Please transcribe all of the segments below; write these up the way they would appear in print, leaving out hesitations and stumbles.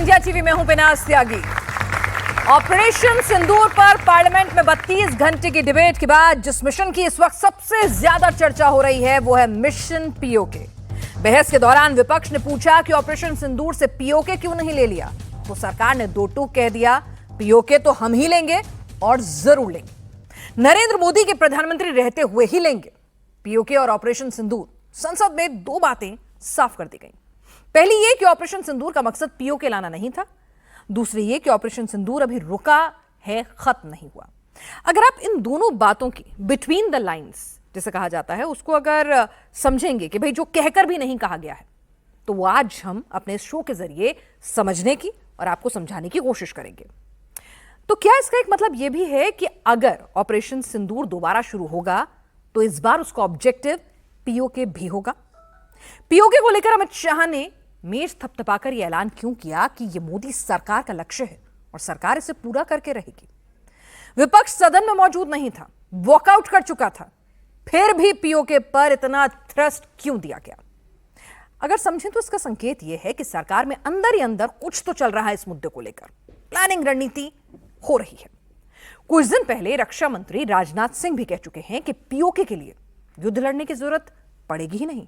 India TV में हूं पिनाज त्यागी। Operation सिंदूर पर पार्लियामेंट में 32 घंटे की डिबेट के बाद जिस मिशन की इस वक्त सबसे ज्यादा चर्चा हो रही है वो है मिशन पीओके। बहस के दौरान विपक्ष ने पूछा कि ऑपरेशन सिंदूर से पीओके क्यों नहीं ले लिया, तो सरकार ने दो टूक कह दिया, पीओके तो हम ही लेंगे और जरूर लेंगे। नरेंद्र मोदी के प्रधानमंत्री रहते हुए ही लेंगे। पीओके और ऑपरेशन सिंदूर, संसद में दो बातें साफ कर दी गई। पहली ये कि ऑपरेशन सिंदूर का मकसद पीओके लाना नहीं था, दूसरी ये कि ऑपरेशन सिंदूर अभी रुका है, खत्म नहीं हुआ। अगर आप इन दोनों बातों की बिटवीन द लाइंस जिसे कहा जाता है उसको अगर समझेंगे कि भाई जो कहकर भी नहीं कहा गया है, तो वो आज हम अपने इस शो के जरिए समझने की और आपको समझाने की कोशिश करेंगे। तो क्या इसका एक मतलब यह भी है कि अगर ऑपरेशन सिंदूर दोबारा शुरू होगा तो इस बार उसका ऑब्जेक्टिव पीओके भी होगा? पीओके को लेकर अमित शाह ने मेज थपथपाकर यह ऐलान क्यों किया कि यह मोदी सरकार का लक्ष्य है और सरकार इसे पूरा करके रहेगी? विपक्ष सदन में मौजूद नहीं था, वॉकआउट कर चुका था, फिर भी पीओके पर इतना थ्रस्ट क्यों दिया गया? अगर समझें तो इसका संकेत यह है कि सरकार में अंदर ही अंदर कुछ तो चल रहा है इस मुद्दे को लेकर, प्लानिंग रणनीति हो रही है। कुछ दिन पहले रक्षा मंत्री राजनाथ सिंह भी कह चुके हैं कि पीओके के लिए युद्ध लड़ने की जरूरत पड़ेगी ही नहीं,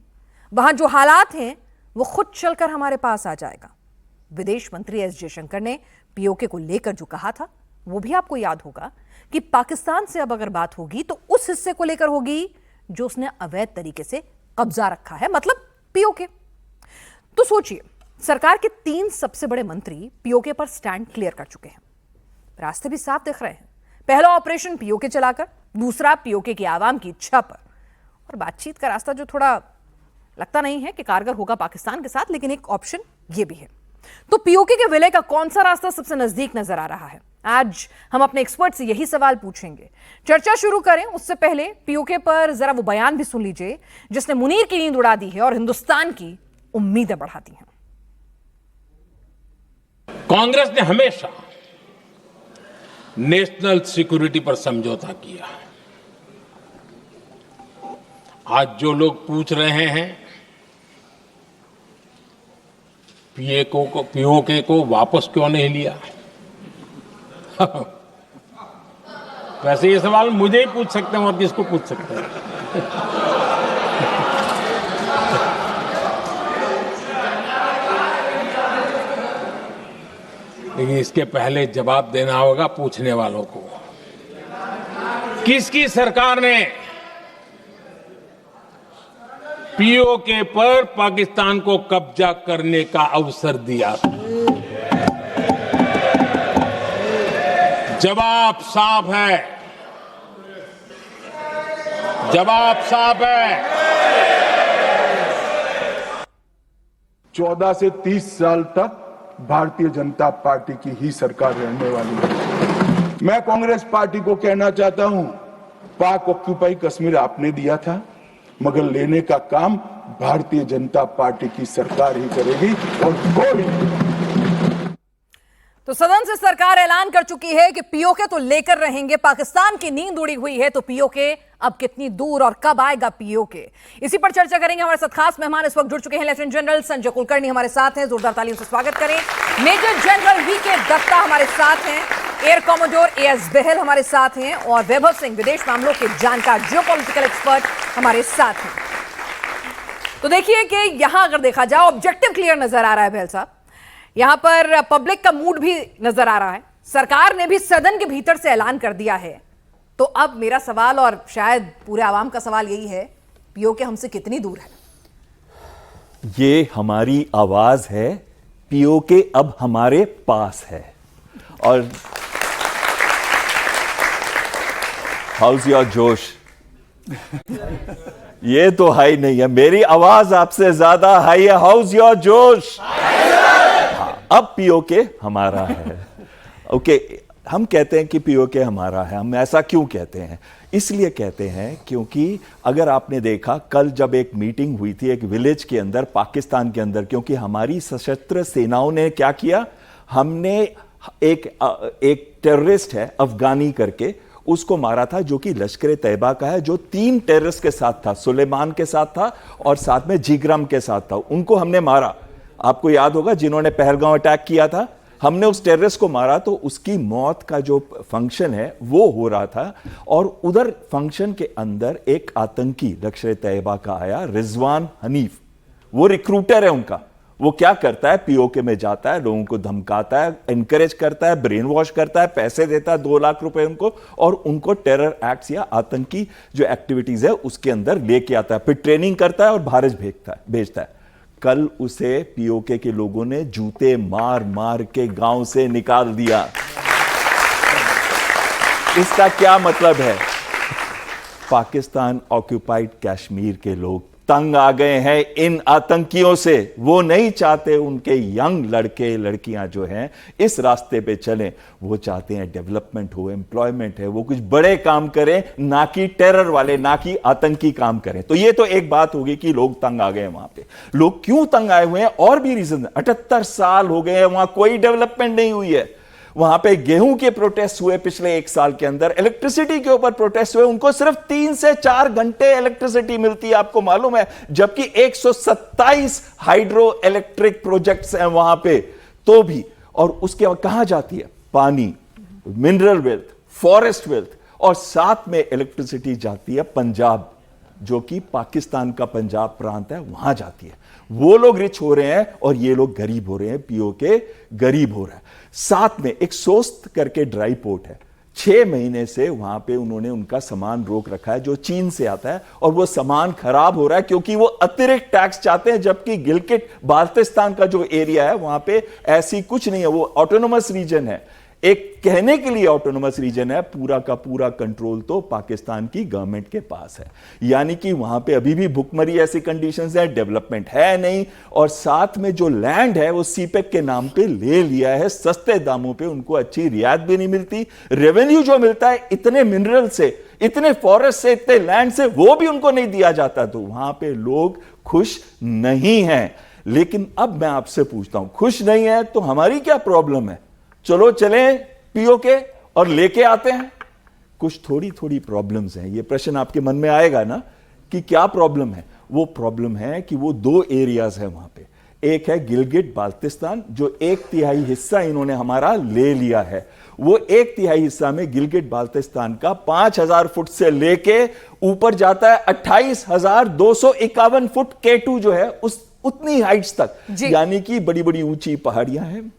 वहां जो हालात हैं वो खुद चलकर हमारे पास आ जाएगा। विदेश मंत्री एस जयशंकर ने पीओके को लेकर जो कहा था वो भी आपको याद होगा कि पाकिस्तान से अब अगर बात होगी तो उस हिस्से को लेकर होगी जो उसने अवैध तरीके से कब्जा रखा है, मतलब पीओके। तो सोचिए, सरकार के 3 सबसे बड़े मंत्री पीओके पर स्टैंड क्लियर कर चुके हैं, रास्ते भी साफ दिख रहे हैं। पहला ऑपरेशन पीओके चलाकर, दूसरा पीओके की आवाम की इच्छा पर, और बातचीत का रास्ता जो थोड़ा लगता नहीं है कि कारगर होगा पाकिस्तान के साथ, लेकिन एक ऑप्शन ये भी है। तो पीओके के विलय का कौन सा रास्ता सबसे नजदीक नजर आ रहा है? आज हम अपने एक्सपर्ट से यही सवाल पूछेंगे। चर्चा शुरू करें उससे पहले पीओके पर जरा वो बयान भी सुन लीजिए जिसने मुनीर की नींद उड़ा दी है और हिंदुस्तान की उम्मीदें बढ़ा दी हैं। कांग्रेस ने हमेशा नेशनल सिक्योरिटी पर समझौता किया। आज जो लोग पूछ रहे हैं पीओके को वापस क्यों नहीं लिया, वैसे ये सवाल मुझे ही पूछ सकते हैं और किसको पूछ सकते हैं। लेकिन इसके पहले जवाब देना होगा पूछने वालों को। किसकी सरकार ने पीओके पर पाकिस्तान को कब्जा करने का अवसर दिया? जवाब साफ है, जवाब साफ है। 14 से 30 साल तक भारतीय जनता पार्टी की ही सरकार रहने वाली है। मैं कांग्रेस पार्टी को कहना चाहता हूं, पाक ऑक्यूपाई कश्मीर आपने दिया था, मगर लेने का काम भारतीय जनता पार्टी की सरकार ही करेगी और कोई। तो सदन से सरकार ऐलान कर चुकी है कि पीओके तो लेकर रहेंगे, पाकिस्तान की नींद उड़ी हुई है, तो पीओके अब कितनी दूर और कब आएगा पीओके, इसी पर चर्चा करेंगे। हमारे साथ खास मेहमान इस वक्त जुड़ चुके हैं। लेफ्टिनेंट जनरल संजय कुलकर्णी हमारे साथ हैं, जोरदार तालियों से स्वागत करें। मेजर जनरल वीके दत्ता हमारे साथ हैं, एयर कॉमोडोर एएस बहल हमारे साथ हैं, और वैभव सिंह विदेश मामलों के जानकार, जियोपॉलिटिकल एक्सपर्ट हमारे साथ हैं। तो देखिए कि यहां अगर देखा जाए ऑब्जेक्टिव क्लियर नजर आ रहा है बहल साहब, यहां पर पब्लिक का मूड भी नजर आ रहा है, सरकार ने भी सदन के भीतर से ऐलान कर दिया है। तो अब मेरा सवाल और शायद पूरे आवाम का सवाल यही है, पीओके हमसे कितनी दूर है? ये हमारी आवाज है, पीओके अब हमारे पास है। और हाउस योर जोश? ये तो हाई नहीं है, मेरी आवाज आपसे ज्यादा हाई है। हाउस योर जोश? अब पीओके हमारा है। ओके, हम कहते हैं कि पीओके हमारा है। हम ऐसा क्यों कहते हैं? इसलिए कहते हैं क्योंकि अगर आपने देखा, कल जब एक मीटिंग हुई थी एक विलेज के अंदर, पाकिस्तान के अंदर, क्योंकि हमारी सशस्त्र सेनाओं ने क्या किया, हमने एक टेररिस्ट है अफगानी करके, उसको मारा था, जो कि लश्कर तैयबा का है, जो 3 टेररिस्ट के साथ था, सुलेमान के साथ था और साथ में जिग्रम के साथ था। उनको हमने मारा। आपको याद होगा जिन्होंने पहलगांव अटैक किया था, हमने उस टेररिस्ट को मारा तो उसकी मौत का जो फंक्शन है वो हो रहा था, और उधर फंक्शन के अंदर एक आतंकी लश्कर तैयबा का आया, रिजवान हनीफ, वो रिक्रूटर है उनका। वो क्या करता है, पीओके में जाता है, लोगों को धमकाता है, एनकरेज करता है, ब्रेन वॉश करता है, पैसे देता है 2 लाख रुपए उनको, और उनको टेरर एक्ट्स या आतंकी जो एक्टिविटीज है उसके अंदर लेके आता है, फिर ट्रेनिंग करता है और भारत भेजता है। कल उसे पीओके के लोगों ने जूते मार मार के गांव से निकाल दिया। इसका क्या मतलब है? पाकिस्तान ऑक्यूपाइड कश्मीर के लोग तंग आ गए हैं इन आतंकियों से। वो नहीं चाहते उनके यंग लड़के लड़कियां जो हैं इस रास्ते पे चलें। वो चाहते हैं डेवलपमेंट हो, एम्प्लॉयमेंट है, वो कुछ बड़े काम करें, ना कि टेरर वाले, ना कि आतंकी काम करें। तो ये तो एक बात होगी कि लोग तंग आ गए हैं वहां पे। लोग क्यों तंग आए हुए हैं? और भी रीजन। 78 साल हो गए हैं, वहां कोई डेवलपमेंट नहीं हुई है। वहां पे गेहूं के प्रोटेस्ट हुए पिछले 1 साल के अंदर, इलेक्ट्रिसिटी के ऊपर प्रोटेस्ट हुए, उनको सिर्फ 3 से 4 घंटे इलेक्ट्रिसिटी मिलती है, आपको मालूम है, जबकि 127 हाइड्रो इलेक्ट्रिक प्रोजेक्ट्स हैं वहां पे तो भी। और उसके बाद कहां जाती है? पानी, मिनरल वेल्थ, फॉरेस्ट वेल्थ, और साथ में इलेक्ट्रिसिटी जाती है पंजाब, जो कि पाकिस्तान का पंजाब प्रांत है, वहां जाती है। वो लोग रिच हो रहे हैं और ये लोग गरीब हो रहे हैं, पीओके गरीब हो रहा है। साथ में एक सोस्त करके ड्राई पोर्ट है, 6 महीने से वहां पे उन्होंने उनका सामान रोक रखा है जो चीन से आता है, और वो सामान खराब हो रहा है क्योंकि वो अतिरिक्त टैक्स चाहते हैं, जबकि गिलगिट बाल्टिस्तान का जो एरिया है वहां पे ऐसी कुछ नहीं है, वो ऑटोनोमस रीजन है। एक कहने के लिए ऑटोनोमस रीजन है, पूरा का पूरा कंट्रोल तो पाकिस्तान की गवर्नमेंट के पास है। यानी कि वहां पे अभी भी भुखमरी ऐसी कंडीशंस है, डेवलपमेंट है नहीं, और साथ में जो लैंड है वो सीपेक के नाम पे ले लिया है सस्ते दामों पे, उनको अच्छी रियायत भी नहीं मिलती। रेवेन्यू जो मिलता है इतने मिनरल से, इतने फॉरेस्ट से, इतने लैंड से, वो भी उनको नहीं दिया जाता। तो वहां पे लोग खुश नहीं हैं। लेकिन अब मैं आपसे पूछता हूं, खुश नहीं है तो हमारी क्या प्रॉब्लम है? चलो चलें पीओके और लेके आते हैं। कुछ थोड़ी थोड़ी प्रॉब्लम्स हैं। ये प्रश्न आपके मन में आएगा ना कि क्या प्रॉब्लम है? वो प्रॉब्लम है कि वो 2 एरियाज है वहां पे। एक है गिलगिट बाल्टिस्तान, जो 1/3 हिस्सा इन्होंने हमारा ले लिया है। वो 1/3 हिस्सा में गिलगिट बाल्टिस्तान का 5000 फुट से लेके ऊपर जाता है 28,251 फुट K2 जो है उस उतनी हाइट्स तक। यानी कि बड़ी बड़ी ऊंची पहाड़ियां हैं,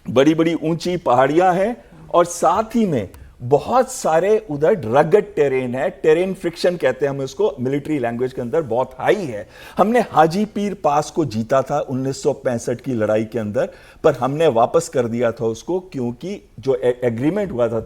बड़ी बड़ी ऊंची पहाड़ियां हैं, और साथ ही में बहुत सारे उधर रगड टेरेन है। टेरेन फ्रिक्शन कहते हैं हम इसको मिलिट्री लैंग्वेज के अंदर, बहुत हाई है। हमने हाजी पीर पास को जीता था 1965 की लड़ाई के अंदर, पर हमने वापस कर दिया था उसको, क्योंकि जो एग्रीमेंट हुआ था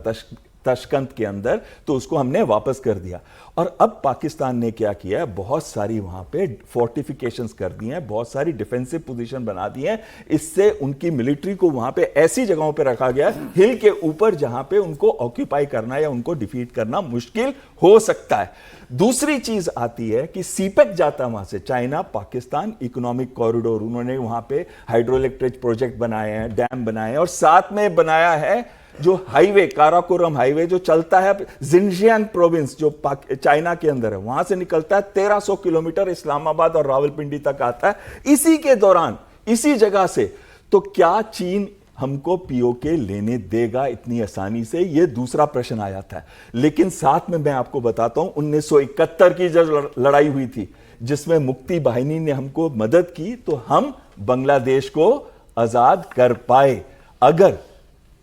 तशकंद के अंदर, तो उसको हमने वापस कर दिया। और अब पाकिस्तान ने क्या किया है, बहुत सारी वहां पे फोर्टिफिकेशंस कर दी हैं, बहुत सारी डिफेंसिव पोजीशन बना दी हैं। इससे उनकी मिलिट्री को वहां पे ऐसी जगहों पे रखा गया हिल के ऊपर, जहां पे उनको ऑक्यूपाई करना या उनको डिफीट करना मुश्किल हो सकता है। दूसरी चीज आती है कि सीपेक जाता है वहां से, चाइना पाकिस्तान इकोनॉमिक कॉरिडोर, उन्होंने वहां पे हाइड्रो इलेक्ट्रिक प्रोजेक्ट बनाए हैं, डैम बनाए हैं, और साथ में बनाया है जो हाईवे, काराकोरम हाईवे जो चलता है जिनजियांग प्रोविंस जो चाइना के अंदर है, वहां से निकलता है 1300 किलोमीटर इस्लामाबाद और रावलपिंडी तक आता है इसी के दौरान, इसी जगह से। तो क्या चीन हमको पीओके लेने देगा इतनी आसानी से? यह दूसरा प्रश्न आ जाता है। लेकिन साथ में मैं आपको बताता हूं 1971 की जब लड़ाई हुई थी, जिसमें मुक्ति बाहिनी ने हमको मदद की, तो हम बांग्लादेश को आजाद कर पाए। अगर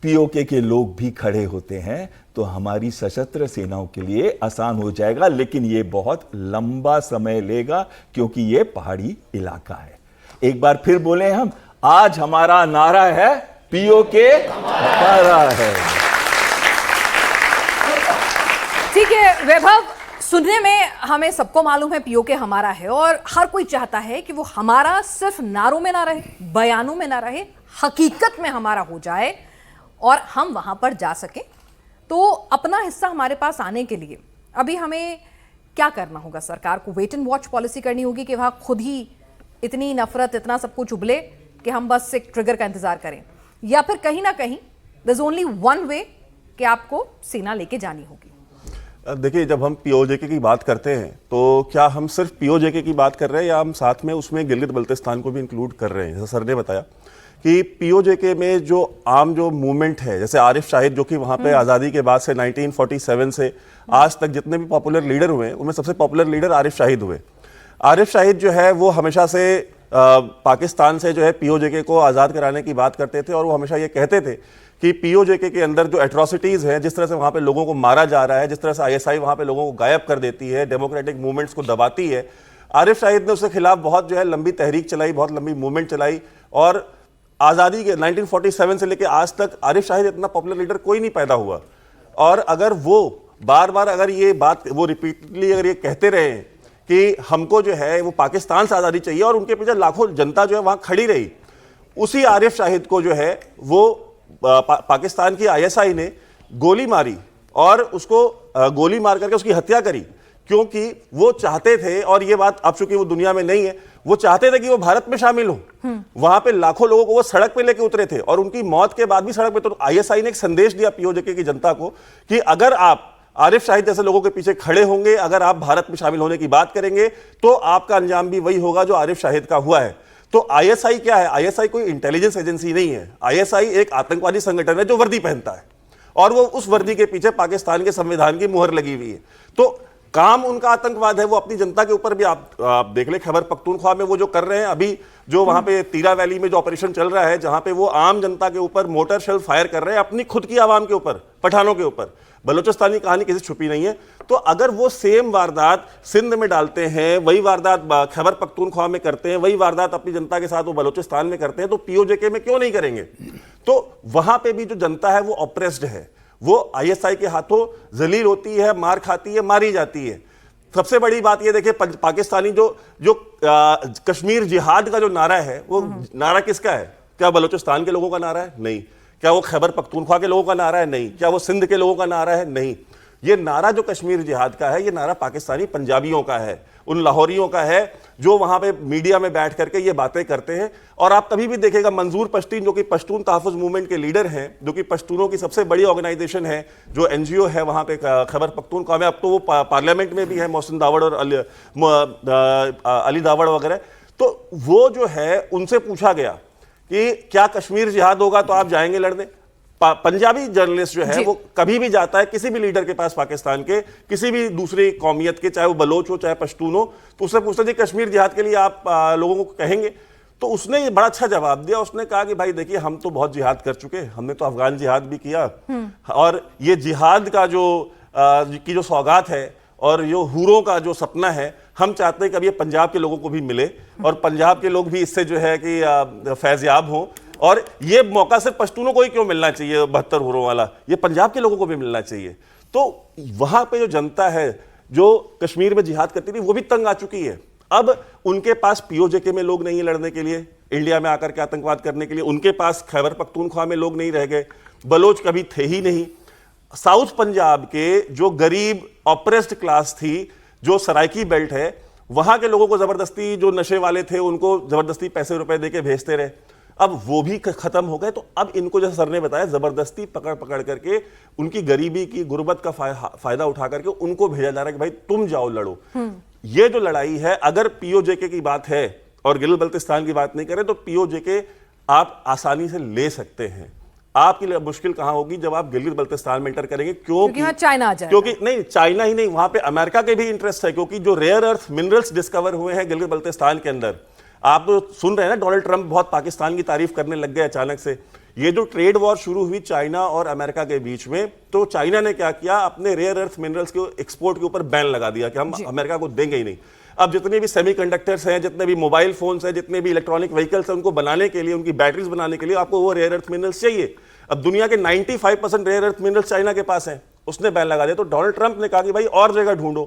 पीओके के लोग भी खड़े होते हैं तो हमारी सशस्त्र सेनाओं के लिए आसान हो जाएगा, लेकिन यह बहुत लंबा समय लेगा क्योंकि यह पहाड़ी इलाका है। एक बार फिर बोले हम, आज हमारा नारा है पीओके हमारा है। ठीक है वैभव, सुनने में हमें सबको मालूम है पीओके हमारा है, और हर कोई चाहता है कि वो हमारा सिर्फ नारों में ना रहे, बयानों में ना रहे, हकीकत में हमारा हो जाए और हम वहां पर जा सकें। तो अपना हिस्सा हमारे पास आने के लिए अभी हमें क्या करना होगा? सरकार को वेट एंड वॉच पॉलिसी करनी होगी कि वहां खुद ही इतनी नफरत, इतना सब कुछ उबले कि हम बस एक ट्रिगर का इंतजार करें, या फिर कहीं ना कहीं there is only one way कि आपको सेना लेके जानी होगी? देखिए, जब हम पीओजेके की बात करते हैं तो क्या हम सिर्फ पीओजेके की बात कर रहे हैं या हम साथ में उसमें गिलगित बल्तिस्तान को भी इंक्लूड कर रहे हैं? जैसे सर ने बताया कि पीओजेके में जो आम जो मूवमेंट है, जैसे आरिफ शाहिद जो कि वहाँ पे आज़ादी के बाद से 1947 से आज तक जितने भी पॉपुलर लीडर हुए उनमें सबसे पॉपुलर लीडर आरिफ शाहिद हुए। आरिफ शाहिद जो है वो हमेशा से पाकिस्तान से जो है पीओजेके को आज़ाद कराने की बात करते थे और वो हमेशा ये कहते थे कि पीओजेके के अंदर जो एट्रोसिटीज़ हैं, जिस तरह से वहाँ पे लोगों को मारा जा रहा है, जिस तरह से आईएसआई वहाँ पे लोगों को गायब कर देती है, डेमोक्रेटिक मूवमेंट्स को दबाती है, आरिफ शाहिद ने उसके खिलाफ बहुत जो है लंबी तहरीक चलाई, बहुत लंबी मूवमेंट चलाई और आज़ादी के 1947 से लेकर आज तक आरिफ शाहिद इतना पॉपुलर लीडर कोई नहीं पैदा हुआ। और अगर वो बार बार अगर ये बात वो रिपीटली अगर ये कहते रहे कि हमको जो है वो पाकिस्तान से आज़ादी चाहिए और उनके पीछे लाखों जनता जो है वहाँ खड़ी रही, उसी आरिफ शाहिद को जो है वो पाकिस्तान की आईएसआई ने गोली मारी और उसको गोली मार करके उसकी हत्या करी, क्योंकि वो चाहते थे, और ये बात अब चूंकि वो दुनिया में नहीं है, वो चाहते थे कि वो भारत में शामिल हो। वहां पे लाखों लोगों को वो सड़क पे लेके उतरे थे और उनकी मौत के बाद भी सड़क पे। तो आईएसआई ने एक संदेश दिया पीओजेके की जनता को कि अगर आप आरिफ शाहिद जैसे लोगों के पीछे खड़े होंगे, अगर आप भारत में शामिल होने की बात करेंगे तो आपका अंजाम भी वही होगा जो आरिफ शाहिद का हुआ है। तो आईएसआई क्या है? आईएसआई कोई इंटेलिजेंस एजेंसी नहीं है। आईएसआई एक आतंकवादी संगठन है जो वर्दी पहनता है और वो उस वर्दी के पीछे पाकिस्तान के संविधान की मुहर लगी हुई है। तो काम उनका आतंकवाद है। वो अपनी जनता के ऊपर भी आप देख ले, खैबर पख्तूनख्वा में वो जो कर रहे हैं अभी, जो वहां पे तीरा वैली में जो ऑपरेशन चल रहा है, जहां पे वो आम जनता के ऊपर मोटर शेल फायर कर रहे हैं, अपनी खुद की आवाम के ऊपर, पठानों के ऊपर। बलोचिस्तानी कहानी किसी छुपी नहीं है। तो अगर वो सेम वारदात सिंध में डालते हैं, वही वारदात खैबर पख्तूनख्वा में करते हैं, वही वारदात अपनी जनता के साथ वो बलोचिस्तान में करते हैं, तो पीओजेके में क्यों नहीं करेंगे? तो वहां पे भी जो जनता है वो ऑप्रेस्ड है, वो आईएसआई के हाथों जलील होती है, मार खाती है, मारी जाती है। सबसे बड़ी बात ये देखिए, पाकिस्तानी जो कश्मीर जिहाद का जो नारा है, वो नारा किसका है? क्या बलोचिस्तान के लोगों का नारा है? नहीं। क्या वो खैबर पख्तूनख्वा के लोगों का नारा है? नहीं। क्या वो सिंध के लोगों का नारा है? नहीं। ये नारा जो कश्मीर जिहाद का है, ये नारा पाकिस्तानी पंजाबियों का है, उन लाहौरियों का है जो वहां पे मीडिया में बैठ करके ये बातें करते हैं। और आप कभी भी देखेगा, मंजूर पश्तीन जो कि पश्तून तहफ़्फ़ुज़ मूवमेंट के लीडर हैं, जो कि पश्तूनों की सबसे बड़ी ऑर्गेनाइजेशन है, जो एनजीओ है वहां पे खैबर पख्तूनख्वा में, अब तो वो पार्लियामेंट में भी है, मोहसिन दावड़ और अली दावड़ वगैरह। तो वो जो है, उनसे पूछा गया कि क्या कश्मीर जिहाद होगा तो आप जाएंगे लड़ने? पंजाबी जर्नलिस्ट जो है वो कभी भी जाता है किसी भी लीडर के पास, पाकिस्तान के किसी भी दूसरी कौमियत के, चाहे वो बलोच हो चाहे पश्तून हो, तो उससे पूछते थे कश्मीर जिहाद के लिए आप लोगों को कहेंगे? तो उसने ये बड़ा अच्छा जवाब दिया। उसने कहा कि भाई देखिए, हम तो बहुत जिहाद कर चुके, हमने तो अफगान जिहाद भी किया, और ये जिहाद का जो सौगात है और जो हूरों का जो सपना है, हम चाहते हैं कि अब ये पंजाब के लोगों को भी मिले और पंजाब के लोग भी इससे जो है कि फैज़याब हों। और ये मौका सिर्फ पश्तूनों को ही क्यों मिलना चाहिए, 72 हुरों वाला, ये पंजाब के लोगों को भी मिलना चाहिए। तो वहां पे जो जनता है जो कश्मीर में जिहाद करती थी, वो भी तंग आ चुकी है। अब उनके पास पीओजेके में लोग नहीं है लड़ने के लिए, इंडिया में आकर के आतंकवाद करने के लिए। उनके पास खैबर पख्तूनख्वा में लोग नहीं रह गए, बलोच कभी थे ही नहीं। साउथ पंजाब के जो गरीब ऑप्रेस्ड क्लास थी, जो सराइकी बेल्ट है, वहां के लोगों को जबरदस्ती, जो नशे वाले थे उनको जबरदस्ती पैसे रुपए देके भेजते रहे। अब वो भी खत्म हो गए। तो अब इनको, जैसे सर ने बताया, जबरदस्ती पकड़ पकड़ करके उनकी गरीबी की, गुर्बत का फायदा उठा करके उनको भेजा जा रहा है कि भाई तुम जाओ लड़ो। ये जो लड़ाई है, अगर पीओजेके की बात है और गिलगित बल्तिस्तान की बात नहीं करें, तो पीओजेके आप आसानी से ले सकते हैं। आपके लिए मुश्किल कहां होगी? जब आप गिलगित बल्तिस्तान में एंटर करेंगे, क्योंकि वहां चाइना आ जाएगा। क्योंकि नहीं, चाइना ही नहीं, वहां पे अमेरिका के भी इंटरेस्ट है, क्योंकि जो रेयर अर्थ मिनरल्स डिस्कवर हुए हैं गिलगित बल्तिस्तान के अंदर, आप तो सुन रहे हैं ना, डोनाल्ड ट्रंप बहुत पाकिस्तान की तारीफ करने लग गए अचानक से। ये जो ट्रेड वॉर शुरू हुई चाइना और अमेरिका के बीच में, तो चाइना ने क्या किया, अपने रेयर अर्थ मिनरल्स के एक्सपोर्ट के ऊपर बैन लगा दिया कि हम अमेरिका को देंगे ही नहीं। अब जितने भी सेमीकंडक्टर्स हैं, जितने भी मोबाइल फोन्स हैं, जितने भी इलेक्ट्रॉनिक व्हीकल्स हैं, उनको बनाने के लिए, उनकी बैटरीज बनाने के लिए आपको वो रेयर अर्थ मिनरल्स चाहिए। अब दुनिया के 95% रेयर अर्थ मिनरल्स चाइना के पास हैं, उसने बैन लगा दिया। तो डोनाल्ड ट्रंप ने कहा कि भाई और जगह ढूंढो,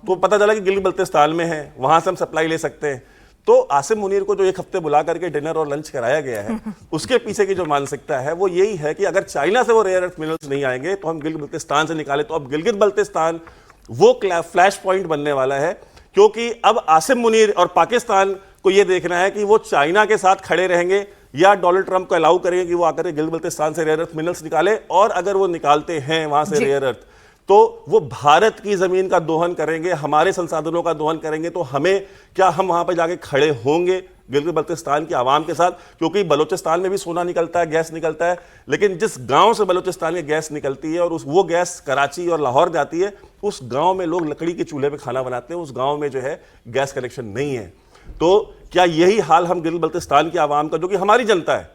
तो पता चला कि गिलगित बल्तिस्तान में है, वहां से हम सप्लाई ले सकते हैं। तो आसिम मुनीर को जो एक हफ्ते बुला करके डिनर और लंच कराया गया है, उसके पीछे की जो मानसिकता है वो यही है कि अगर चाइना से वो रेयर अर्थ मिनरल्स नहीं आएंगे तो हम गिलगित बल्तिस्तान से निकाले। तो अब गिलगित बल्तिस्तान वो फ्लैश पॉइंट बनने वाला है, क्योंकि अब आसिम मुनीर और पाकिस्तान को ये देखना है कि वो चाइना के साथ खड़े रहेंगे या डोनाल्ड ट्रंप को अलाउ करेंगे कि वो आकर गिलगित बल्तिस्तान से रेयर अर्थ मिनरल्स निकाले। और अगर वो निकालते हैं वहां से रेयर अर्थ, तो वो भारत की जमीन का दोहन करेंगे, हमारे संसाधनों का दोहन करेंगे, तो हमें क्या हम वहां पर जाके खड़े होंगे गिलगित बल्तिस्तान की आवाम के साथ? क्योंकि बलूचिस्तान में भी सोना निकलता है, गैस निकलता है, लेकिन जिस गांव से बलूचिस्तान में गैस निकलती है और वो गैस कराची और लाहौर जाती है, उस गांव में लोग लकड़ी के चूल्हे पे खाना बनाते हैं, उस गांव में जो है गैस कनेक्शन नहीं है। तो क्या यही हाल हम गिलगित बल्तिस्तान की आवाम का, जो कि हमारी जनता है,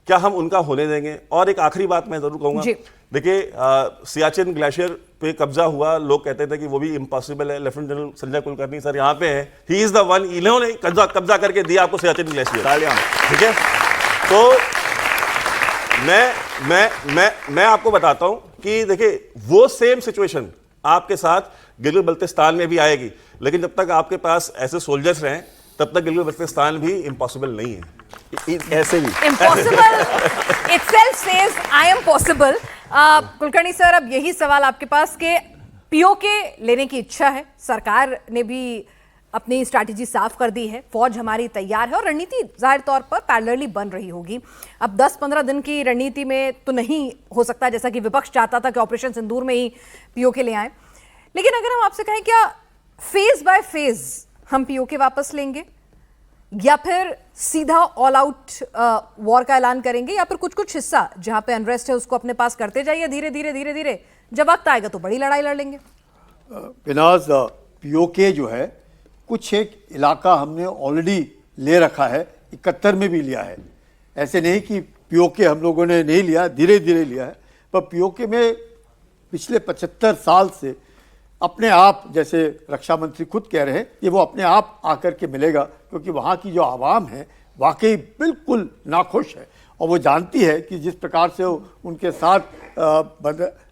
क्या हम उनका होने देंगे? और एक आखिरी बात मैं जरूर कहूंगा, देखिए सियाचिन ग्लेशियर पे कब्जा हुआ, लोग कहते थे कि वो भी इम्पॉसिबल है। Lieutenant general Sanjay Kulkarni sir यहाँ पे हैं, ही इज द वन, इन्होंने कब्जा करके दिया आपको सियाचिन ग्लेशियर, ठीक है? तो मैं आपको बताता हूं कि देखिए वो सेम सिचुएशन आपके साथ गिलगित बल्तिस्तान में भी आएगी, लेकिन जब तक आपके पास ऐसे सोल्जर्स रहें तब तक गिलगित बल्तिस्तान भी इम्पॉसिबल नहीं है। ऐसे भी impossible itself says I am possible। Kulkarni sir, अब यही सवाल आपके पास के पीओके लेने की इच्छा है, सरकार ने भी अपनी स्ट्रैटेजी साफ कर दी है, फौज हमारी तैयार है और रणनीति जाहिर तौर पर पैरेलली बन रही होगी। अब 10-15 दिन की रणनीति में तो नहीं हो सकता, जैसा कि विपक्ष चाहता था कि ऑपरेशन सिंदूर में ही पीओके ले आए, लेकिन अगर हम आपसे कहें क्या फेज बाय फेज हम पीओके वापस लेंगे या फिर सीधा ऑल आउट वॉर का ऐलान करेंगे, या फिर कुछ कुछ हिस्सा जहां पे अनरेस्ट है उसको अपने पास करते जाइए धीरे धीरे, जब वक्त आएगा तो बड़ी लड़ाई लड़ लेंगे? बिनाज, पीओके जो है कुछ एक इलाका हमने ऑलरेडी ले रखा है, 71 में भी लिया है। ऐसे नहीं कि पीओके हम लोगों ने नहीं लिया, धीरे धीरे लिया है, पर पीओके में पिछले 75 साल से अपने आप, जैसे रक्षा मंत्री खुद कह रहे हैं, ये वो अपने आप आकर के मिलेगा, क्योंकि वहाँ की जो आवाम है वाकई बिल्कुल नाखुश है और वो जानती है कि जिस प्रकार से उनके साथ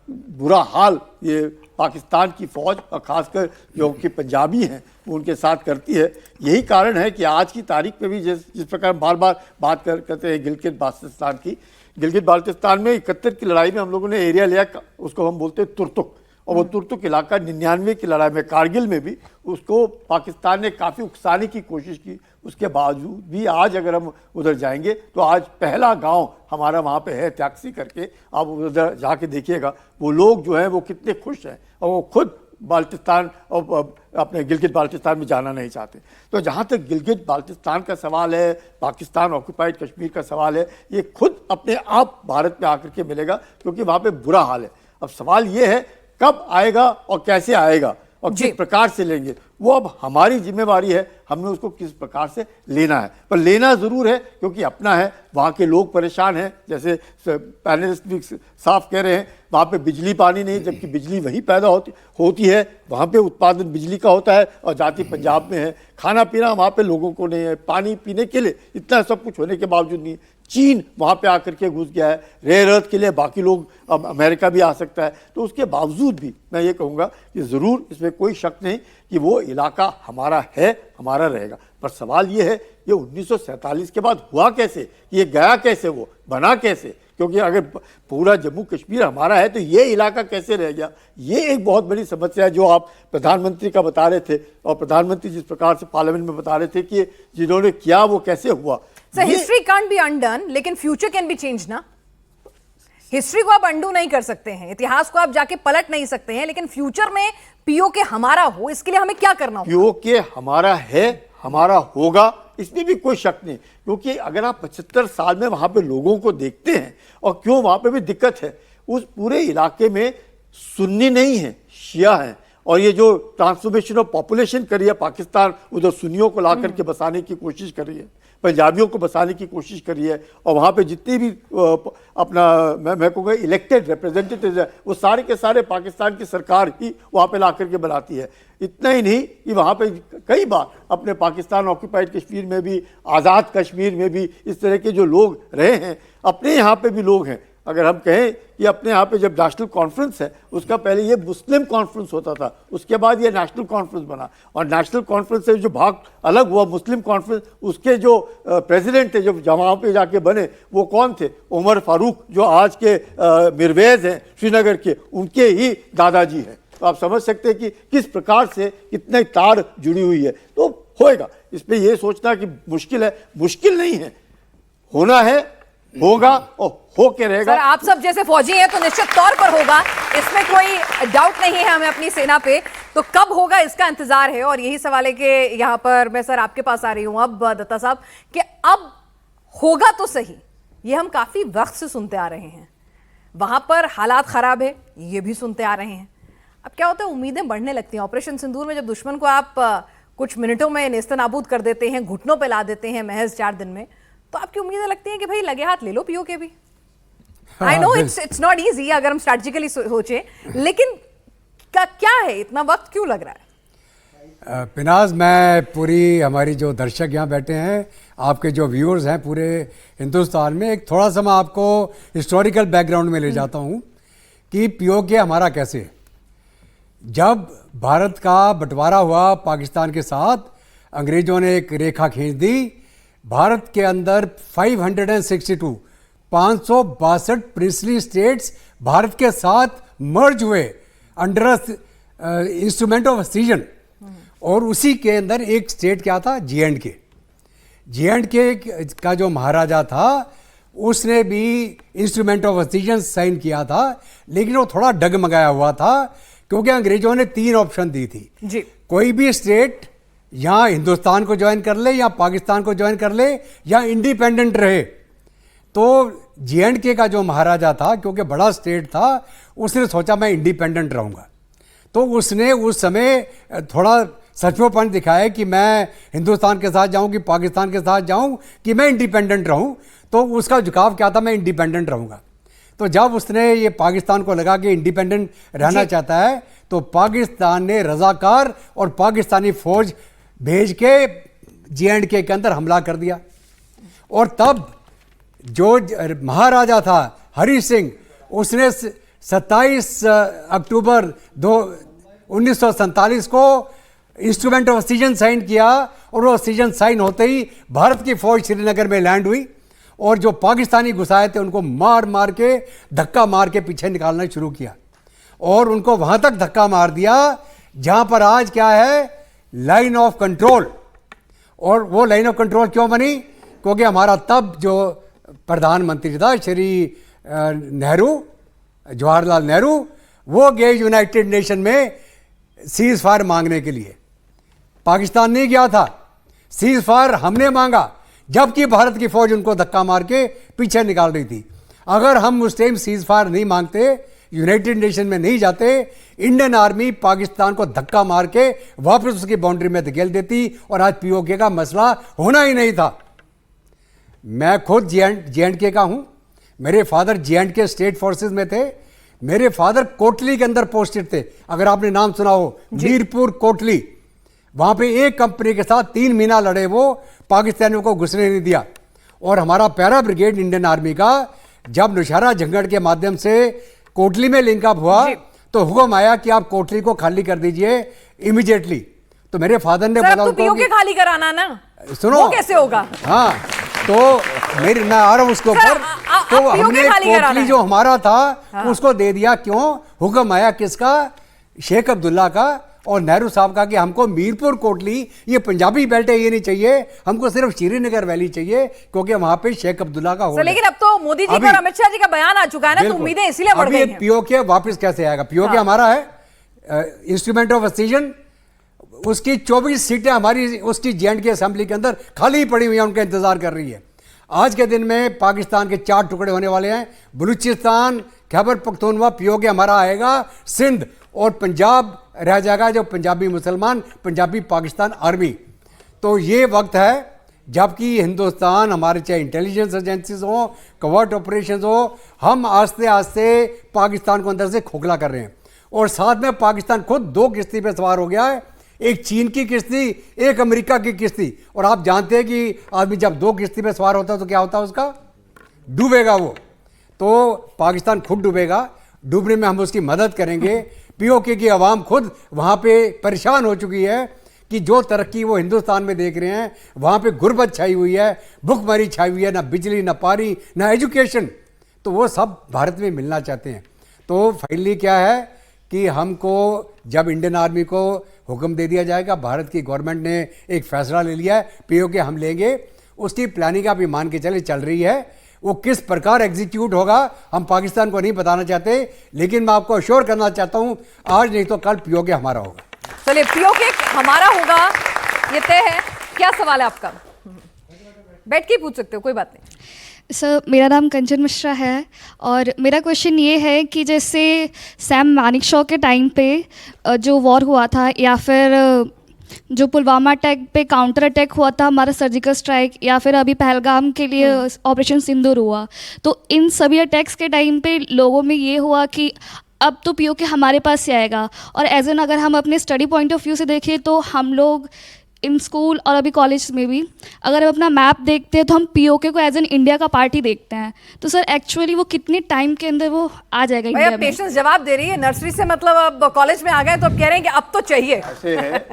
बुरा हाल ये पाकिस्तान की फौज और ख़ासकर जो कि पंजाबी हैं उनके साथ करती है। यही कारण है कि आज की तारीख में भी जिस प्रकार बार बार बात करते हैं गिलगित बाल्टिस्तान की, गिलगित बाल्टिस्तान में 71 की लड़ाई में हम लोगों ने एरिया लिया, उसको हम बोलते हैं तुर्तुक, और वो तुर्तुक इलाका 99 की लड़ाई में कारगिल में भी उसको पाकिस्तान ने काफ़ी उकसाने की कोशिश की। उसके बावजूद भी आज अगर हम उधर जाएंगे तो आज पहला गांव हमारा वहाँ पे है त्याक्सी करके, आप उधर जाके देखिएगा वो लोग जो हैं वो कितने खुश हैं और वो खुद बाल्टिस्तान और अपने गिलगित बाल्टिस्तान में जाना नहीं चाहते। तो जहाँ तक गिलगित बाल्टिस्तान का सवाल है, पाकिस्तान ऑक्यूपाइड कश्मीर का सवाल है, ये खुद अपने आप भारत में आकर के मिलेगा, क्योंकि वहाँ पे बुरा हाल है। अब सवाल ये है कब आएगा और कैसे आएगा और किस प्रकार से लेंगे, वो अब हमारी जिम्मेवारी है, हमने उसको किस प्रकार से लेना है। पर लेना ज़रूर है क्योंकि अपना है, वहाँ के लोग परेशान हैं, जैसे पैनलिस्ट भी साफ कह रहे हैं, वहाँ पे बिजली पानी नहीं, जबकि बिजली वहीं पैदा होती है, वहाँ पे उत्पादन बिजली का होता है, और जाति पंजाब में है। खाना पीना वहाँ पे लोगों को नहीं है, पानी पीने के लिए इतना सब कुछ होने के बावजूद नहीं। चीन वहाँ पे आकर के घुस गया है, रेयर अर्थ के लिए बाकी लोग, अब अमेरिका भी आ सकता है। तो उसके बावजूद भी मैं ये कहूँगा कि ज़रूर इसमें कोई शक नहीं कि वो इलाका हमारा है, हमारा रहेगा। पर सवाल ये है ये 1947 के बाद हुआ कैसे, ये गया कैसे, वो बना कैसे? क्योंकि अगर पूरा जम्मू कश्मीर हमारा है तो ये इलाका कैसे रह गया, ये एक बहुत बड़ी समस्या है जो आप प्रधानमंत्री का बता रहे थे, और प्रधानमंत्री जिस प्रकार से पार्लियामेंट में बता रहे थे कि जिन्होंने किया वो कैसे हुआ। Sir, history can't be undone, लेकिन फ्यूचर कैन बी चेंज ना। हिस्ट्री को आप अंडू नहीं कर सकते हैं, इतिहास को आप जाके पलट नहीं सकते हैं, लेकिन फ्यूचर में पीओके हमारा हो, इसके लिए हमें क्या करना होगा? पीओके हमारा है, हमारा होगा, इसमें भी कोई शक नहीं। क्योंकि अगर आप 75 साल में वहां पे लोगों को देखते हैं, और क्यों वहां पे भी दिक्कत है, उस पूरे इलाके में सुन्नी नहीं है, शिया हैं, और ये जो ट्रांसफॉर्मेशन ऑफ पॉपुलेशन करी है पाकिस्तान, उधर सुन्नियों को ला करके बसाने की कोशिश कर रही है, पंजाबियों को बसाने की कोशिश करी है, और वहाँ पे जितने भी अपना मैं कहूँगा इलेक्टेड रिप्रेजेंटेटिव्स है, वो सारे के सारे पाकिस्तान की सरकार ही वहाँ पे ला करके बनाती है। इतना ही नहीं कि वहाँ पे कई बार अपने पाकिस्तान ऑक्यूपाइड कश्मीर में भी, आज़ाद कश्मीर में भी इस तरह के जो लोग रहे हैं, अपने यहाँ पे भी लोग हैं। अगर हम कहें कि अपने यहाँ पे जब नेशनल कॉन्फ्रेंस है, उसका पहले ये मुस्लिम कॉन्फ्रेंस होता था, उसके बाद ये नेशनल कॉन्फ्रेंस बना, और नेशनल कॉन्फ्रेंस से जो भाग अलग हुआ मुस्लिम कॉन्फ्रेंस, उसके जो प्रेसिडेंट थे जब वहाँ पे जाके बने, वो कौन थे? उमर फारूक, जो आज के मिरवेज हैं श्रीनगर के, उनके ही दादाजी हैं। तो आप समझ सकते हैं कि किस प्रकार से कितने तार जुड़ी हुई है। तो होएगा, इसमें यह सोचना कि मुश्किल है, मुश्किल नहीं है, होना है, होगा और हो के रहेगा। सर आप सब जैसे फौजी हैं तो निश्चित तौर पर होगा, इसमें कोई डाउट नहीं है हमें अपनी सेना पे। तो कब होगा इसका इंतजार है, और यही सवाल है कि यहाँ पर मैं सर आपके पास आ रही हूं अब दत्ता साहब, कि अब होगा तो सही, ये हम काफी वक्त से सुनते आ रहे हैं, वहां पर हालात खराब है ये भी सुनते आ रहे हैं। अब क्या होता है, उम्मीदें बढ़ने लगती हैं। ऑपरेशन सिंदूर में जब दुश्मन को आप कुछ मिनटों में नेस्तनाबूद कर देते हैं, घुटनों पे ला देते हैं महज 4 दिन में, तो आपकी उम्मीदें लगती हैं कि भाई लगे हाथ ले लो पीओके भी। I know it's not easy अगर हम स्ट्रेटेजिकली सोचे, लेकिन क्या है, इतना वक्त क्यों लग रहा है? पिनाज, मैं पूरी हमारी जो दर्शक यहाँ बैठे हैं, आपके जो व्यूअर्स हैं पूरे हिंदुस्तान में, एक थोड़ा सा मैं आपको हिस्टोरिकल बैकग्राउंड में ले जाता हूँ कि पीओके हमारा कैसे है। जब भारत का बंटवारा हुआ पाकिस्तान के साथ, अंग्रेजों ने एक रेखा खींच दी, भारत के अंदर 562 प्रिंसली स्टेट्स भारत के साथ मर्ज हुए अंडर इंस्ट्रूमेंट ऑफ सीजन, और उसी के अंदर एक स्टेट क्या था, जे.एंड.के का जो महाराजा था उसने भी इंस्ट्रूमेंट ऑफ सीजन साइन किया था, लेकिन वो थोड़ा डगमगाया हुआ था क्योंकि अंग्रेजों ने 3 ऑप्शन दी थी जी। कोई भी स्टेट या हिंदुस्तान को ज्वाइन कर ले या पाकिस्तान को ज्वाइन कर ले या इंडिपेंडेंट रहे। तो जे.एंड.के का जो महाराजा था, क्योंकि बड़ा स्टेट था, उसने सोचा मैं इंडिपेंडेंट रहूँगा। तो उसने उस समय थोड़ा सचमुचपन दिखाया कि मैं हिंदुस्तान के साथ जाऊं कि पाकिस्तान के साथ जाऊं कि मैं इंडिपेंडेंट रहूं। तो उसका झुकाव क्या था, मैं इंडिपेंडेंट रहूंगा। तो जब उसने ये पाकिस्तान को लगा कि इंडिपेंडेंट रहना चाहता है, तो पाकिस्तान ने रजाकार और पाकिस्तानी फौज भेज के जे.एंड.के के अंदर हमला कर दिया। और तब जो महाराजा था हरी सिंह, उसने 27 अक्टूबर 1947 को इंस्ट्रूमेंट ऑफ सीजन साइन किया, और वो सीजन साइन होते ही भारत की फौज श्रीनगर में लैंड हुई, और जो पाकिस्तानी घुसाए थे उनको मार मार के, धक्का मार के पीछे निकालना शुरू किया, और उनको वहां तक धक्का मार दिया जहां पर आज क्या है, लाइन ऑफ कंट्रोल। और वो लाइन ऑफ कंट्रोल क्यों बनी, क्योंकि हमारा तब जो प्रधानमंत्री था श्री नेहरू, जवाहरलाल नेहरू, वो गए यूनाइटेड नेशन में सीज फायर मांगने के लिए। पाकिस्तान नहीं गया था, सीज फायर हमने मांगा, जबकि भारत की फौज उनको धक्का मार के पीछे निकाल रही थी। अगर हम उस टाइम सीज फायर नहीं मांगते, यूनाइटेड नेशन में नहीं जाते, इंडियन आर्मी पाकिस्तान को धक्का मार के वापस उसकी बाउंड्री में धकेल देती, और आज पीओके का मसला होना ही नहीं था। मैं खुद जे.एंड.के का हूं, मेरे फादर जे.एंड.के स्टेट फोर्सेस में थे, मेरे फादर कोटली के अंदर पोस्टेड थे। अगर आपने नाम सुना हो, मीरपुर कोटली, वहां पे एक कंपनी के साथ 3 महीना लड़े, वो पाकिस्तानियों को घुसने नहीं दिया। और हमारा पैरा ब्रिगेड इंडियन आर्मी का जब नौशहरा झंगड़ के माध्यम से कोटली में लिंकअप हुआ, तो हुक्म आया कि आप कोटली को खाली कर दीजिए इमीडिएटली। तो मेरे फादर ने बोला तो पीओके खाली कराना ना, सुनो वो कैसे होगा? हाँ, तो मैं आ रहा हूं उसके ऊपर। तो हमने कोटली जो हमारा था उसको दे दिया। क्यों? हुक्म आया किसका? शेख अब्दुल्ला का और नेहरू साहब का, कि हमको मीरपुर कोटली, ये पंजाबी बेल्ट है, ये नहीं चाहिए, हमको सिर्फ श्रीनगर वैली चाहिए, क्योंकि वहां पे शेख अब्दुल्ला का होल्ड है। लेकिन अब तो मोदी जी का और अमित शाह जी का बयान आ चुका है ना, तो उम्मीदें इसीलिए बढ़ गई हैं। पीओके वापस कैसे आएगा? पीओके हमारा है, इंस्ट्रूमेंट ऑफ सीजन, उसकी 24 सीटें हमारी उसकी जे.एंड.के असेंबली के अंदर खाली पड़ी हुई हैं, उनका इंतजार कर रही है। आज के दिन में पाकिस्तान के 4 टुकड़े होने वाले हैं, बलूचिस्तान, खैबर पख्तूनख्वा, पीओके हमारा आएगा, सिंध और पंजाब रह जाएगा, जो पंजाबी मुसलमान, पंजाबी पाकिस्तान आर्मी। तो ये वक्त है जबकि हिंदुस्तान, हमारे चाहे इंटेलिजेंस एजेंसीज हो, कवर्ट ऑपरेशंस हो, हम आस्ते आस्ते पाकिस्तान को अंदर से खोखला कर रहे हैं। और साथ में पाकिस्तान खुद 2 किश्ती पे सवार हो गया है, एक चीन की किश्ती, एक अमेरिका की किश्ती। और आप जानते हैं कि आदमी जब 2 किश्ती पे सवार होता है तो क्या होता है, उसका डूबेगा वो। तो पाकिस्तान खुद डूबेगा, डूबने में हम उसकी मदद करेंगे। पीओके की आवाम खुद वहाँ पे परेशान हो चुकी है कि जो तरक्की वो हिंदुस्तान में देख रहे हैं, वहाँ पे गुर्बत छाई हुई है, भुखमरी छाई हुई है, ना बिजली, ना पानी, ना एजुकेशन, तो वो सब भारत में मिलना चाहते हैं। तो फाइनली क्या है कि हमको जब इंडियन आर्मी को हुक्म दे दिया जाएगा, भारत की गवर्नमेंट ने एक फैसला ले लिया है, पीओके हम लेंगे, उसकी प्लानिंग अभी मान के चल रही है। वो किस प्रकार एग्जीक्यूट होगा हम पाकिस्तान को नहीं बताना चाहते, लेकिन मैं आपको अश्योर करना चाहता हूं आज नहीं तो कल पीओके हमारा होगा। चलिए, पीओके हमारा होगा, ये तय है। क्या सवाल है आपका? बैठ के ही पूछ सकते हो, कोई बात नहीं। सर, मेरा नाम कंचन मिश्रा है और मेरा क्वेश्चन ये है कि जैसे सैम मानेकशॉ के टाइम पे जो वॉर हुआ था, या फिर जो पुलवामा अटैक पे काउंटर अटैक हुआ था, हमारा सर्जिकल स्ट्राइक, या फिर अभी पहलगाम के लिए ऑपरेशन सिंदूर हुआ, तो इन सभी अटैक्स के टाइम पे लोगों में ये हुआ कि अब तो पीओके हमारे पास ही आएगा। और एज एन अगर हम अपने स्टडी पॉइंट ऑफ व्यू से देखें तो हम लोग इन स्कूल और अभी कॉलेज में भी अगर हम अपना मैप देखते हैं तो हम पीओके को एज एन इंडिया का पार्टी देखते हैं। तो सर एक्चुअली वो कितने टाइम के अंदर वो आ जाएगा इंडिया में? पेशेंस जवाब दे रही है, नर्सरी से मतलब अब कॉलेज में आ गए तो अब कह रहे हैं कि अब तो चाहिए। ऐसे है,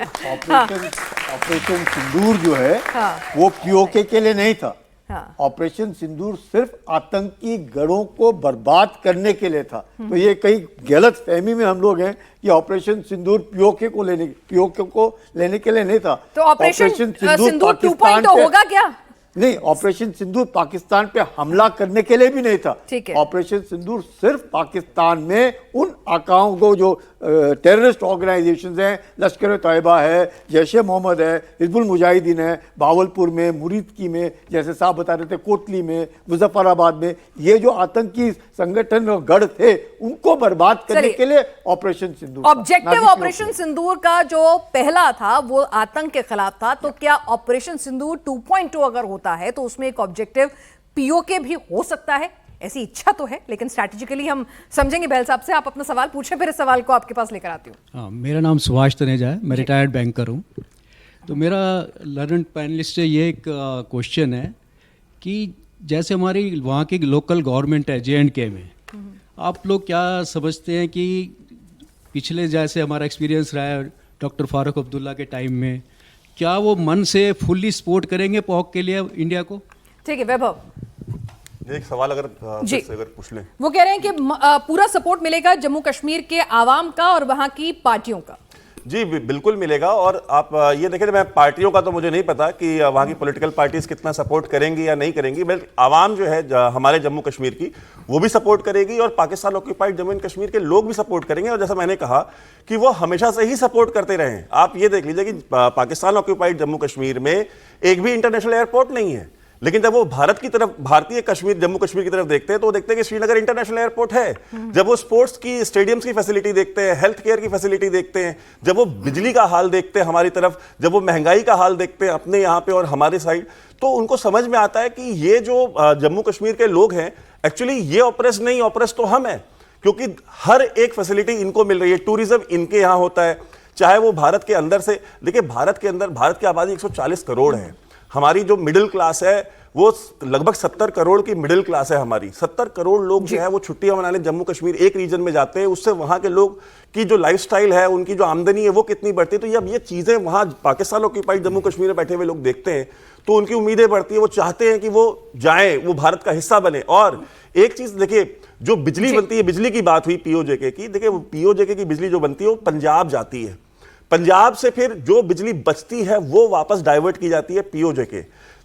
ऑपरेशन सिंदूर जो है हाँ। वो पीओके के लिए नहीं था। हाँ। ऑपरेशन सिंदूर सिर्फ आतंकी गढ़ों को बर्बाद करने के लिए था। तो ये कई गलत फहमी में हम लोग हैं कि ऑपरेशन सिंदूर पीओके को लेने के लिए नहीं था। तो ऑपरेशन सिंदूर 2.0 होगा क्या? नहीं, ऑपरेशन सिंदूर पाकिस्तान पे हमला करने के लिए भी नहीं था। ठीक है। ऑपरेशन सिंदूर सिर्फ पाकिस्तान में उन आकाओं को जो टेररिस्ट ऑर्गेनाइजेशंस हैं, लश्कर तैयबा है, जैश ए मोहम्मद है, हिजबुल मुजाहिदीन है, बावलपुर में, मुरीदकी में, जैसे साहब बता रहे थे, कोटली में, मुजफ्फराबाद में, ये जो आतंकी संगठन और गढ़ थे उनको बर्बाद करने के लिए ऑपरेशन सिंदूर। ऑब्जेक्टिव ऑपरेशन सिंदूर का जो पहला था वो आतंक के खिलाफ था, तो क्या ऑपरेशन सिंदूर 2.0 अगर होता है तो उसमें एक ऑब्जेक्टिव पीओके भी हो सकता है? ऐसी इच्छा तो है, लेकिन स्ट्रैटेजिकली हम समझेंगे। बहल साहब से आप अपना सवाल पूछें, फिर इस सवाल को आपके पास लेकर आती हूँ। हाँ, मेरा नाम सुभाष तनेजा है, मैं रिटायर्ड बैंकर हूँ। तो मेरा लर्नड पैनलिस्ट से ये एक क्वेश्चन है कि जैसे हमारी वहाँ की लोकल गवर्नमेंट है JNK में, आप लोग क्या समझते हैं कि पिछले जैसे हमारा एक्सपीरियंस रहा है डॉक्टर फारूक अब्दुल्ला के टाइम में, क्या वो मन से फुल्ली सपोर्ट करेंगे पॉक के लिए इंडिया को? ठीक है, वैभव एक सवाल अगर जी अगर पूछ लें। वो कह रहे हैं कि पूरा सपोर्ट मिलेगा जम्मू कश्मीर के आवाम का और वहां की पार्टियों का। जी बिल्कुल मिलेगा। और आप ये देखें, मैं पार्टियों का तो मुझे नहीं पता कि वहाँ की पॉलिटिकल पार्टीज कितना सपोर्ट करेंगी या नहीं करेंगी, बट आवाम जो है हमारे जम्मू कश्मीर की वो भी सपोर्ट करेगी और पाकिस्तान ऑक्यूपाइड जम्मू एंड कश्मीर के लोग भी सपोर्ट करेंगे। और जैसा मैंने कहा कि वो हमेशा से ही सपोर्ट करते रहे हैं। आप ये देख लीजिए कि पाकिस्तान ऑक्यूपाइड जम्मू कश्मीर में एक भी इंटरनेशनल एयरपोर्ट नहीं है, लेकिन जब वो भारत की तरफ, भारतीय कश्मीर, जम्मू कश्मीर की तरफ देखते हैं तो वो देखते हैं कि श्रीनगर इंटरनेशनल एयरपोर्ट है। जब वो स्पोर्ट्स की, स्टेडियम्स की फैसिलिटी देखते हैं, हेल्थ केयर की फैसिलिटी देखते हैं, जब वो बिजली का हाल देखते हैं हमारी तरफ, जब वो महंगाई का हाल देखते हैं अपने यहाँ पे और हमारे साइड, तो उनको समझ में आता है कि ये जो जम्मू कश्मीर के लोग हैं, एक्चुअली ये ऑपरेस नहीं, ऑपरेस तो हम हैं, क्योंकि हर एक फैसिलिटी इनको मिल रही है। टूरिज्म इनके यहाँ होता है, चाहे वो भारत के अंदर से, देखिए भारत के अंदर, भारत की आबादी 140 करोड़ है, हमारी जो मिडिल क्लास है वो लगभग 70 करोड़ की मिडिल क्लास है हमारी। 70 करोड़ लोग जो है वो छुट्टियां मनाने जम्मू कश्मीर एक रीजन में जाते हैं, उससे वहां के लोग की जो लाइफस्टाइल है, उनकी जो आमदनी है वो कितनी बढ़ती है। तो जब ये चीजें वहां पाकिस्तान ऑक्यूपाइड जम्मू कश्मीर में बैठे हुए लोग देखते हैं तो उनकी उम्मीदें बढ़ती है, वो चाहते हैं कि वो जाएं, वो भारत का हिस्सा बने। और एक चीज देखिए, जो बिजली बनती है, बिजली की बात हुई पीओजेके की, देखिए पीओजेके की बिजली जो बनती है वो पंजाब जाती है, पंजाब से फिर जो बिजली बचती है वो वापस डाइवर्ट की जाती है पीओजेके,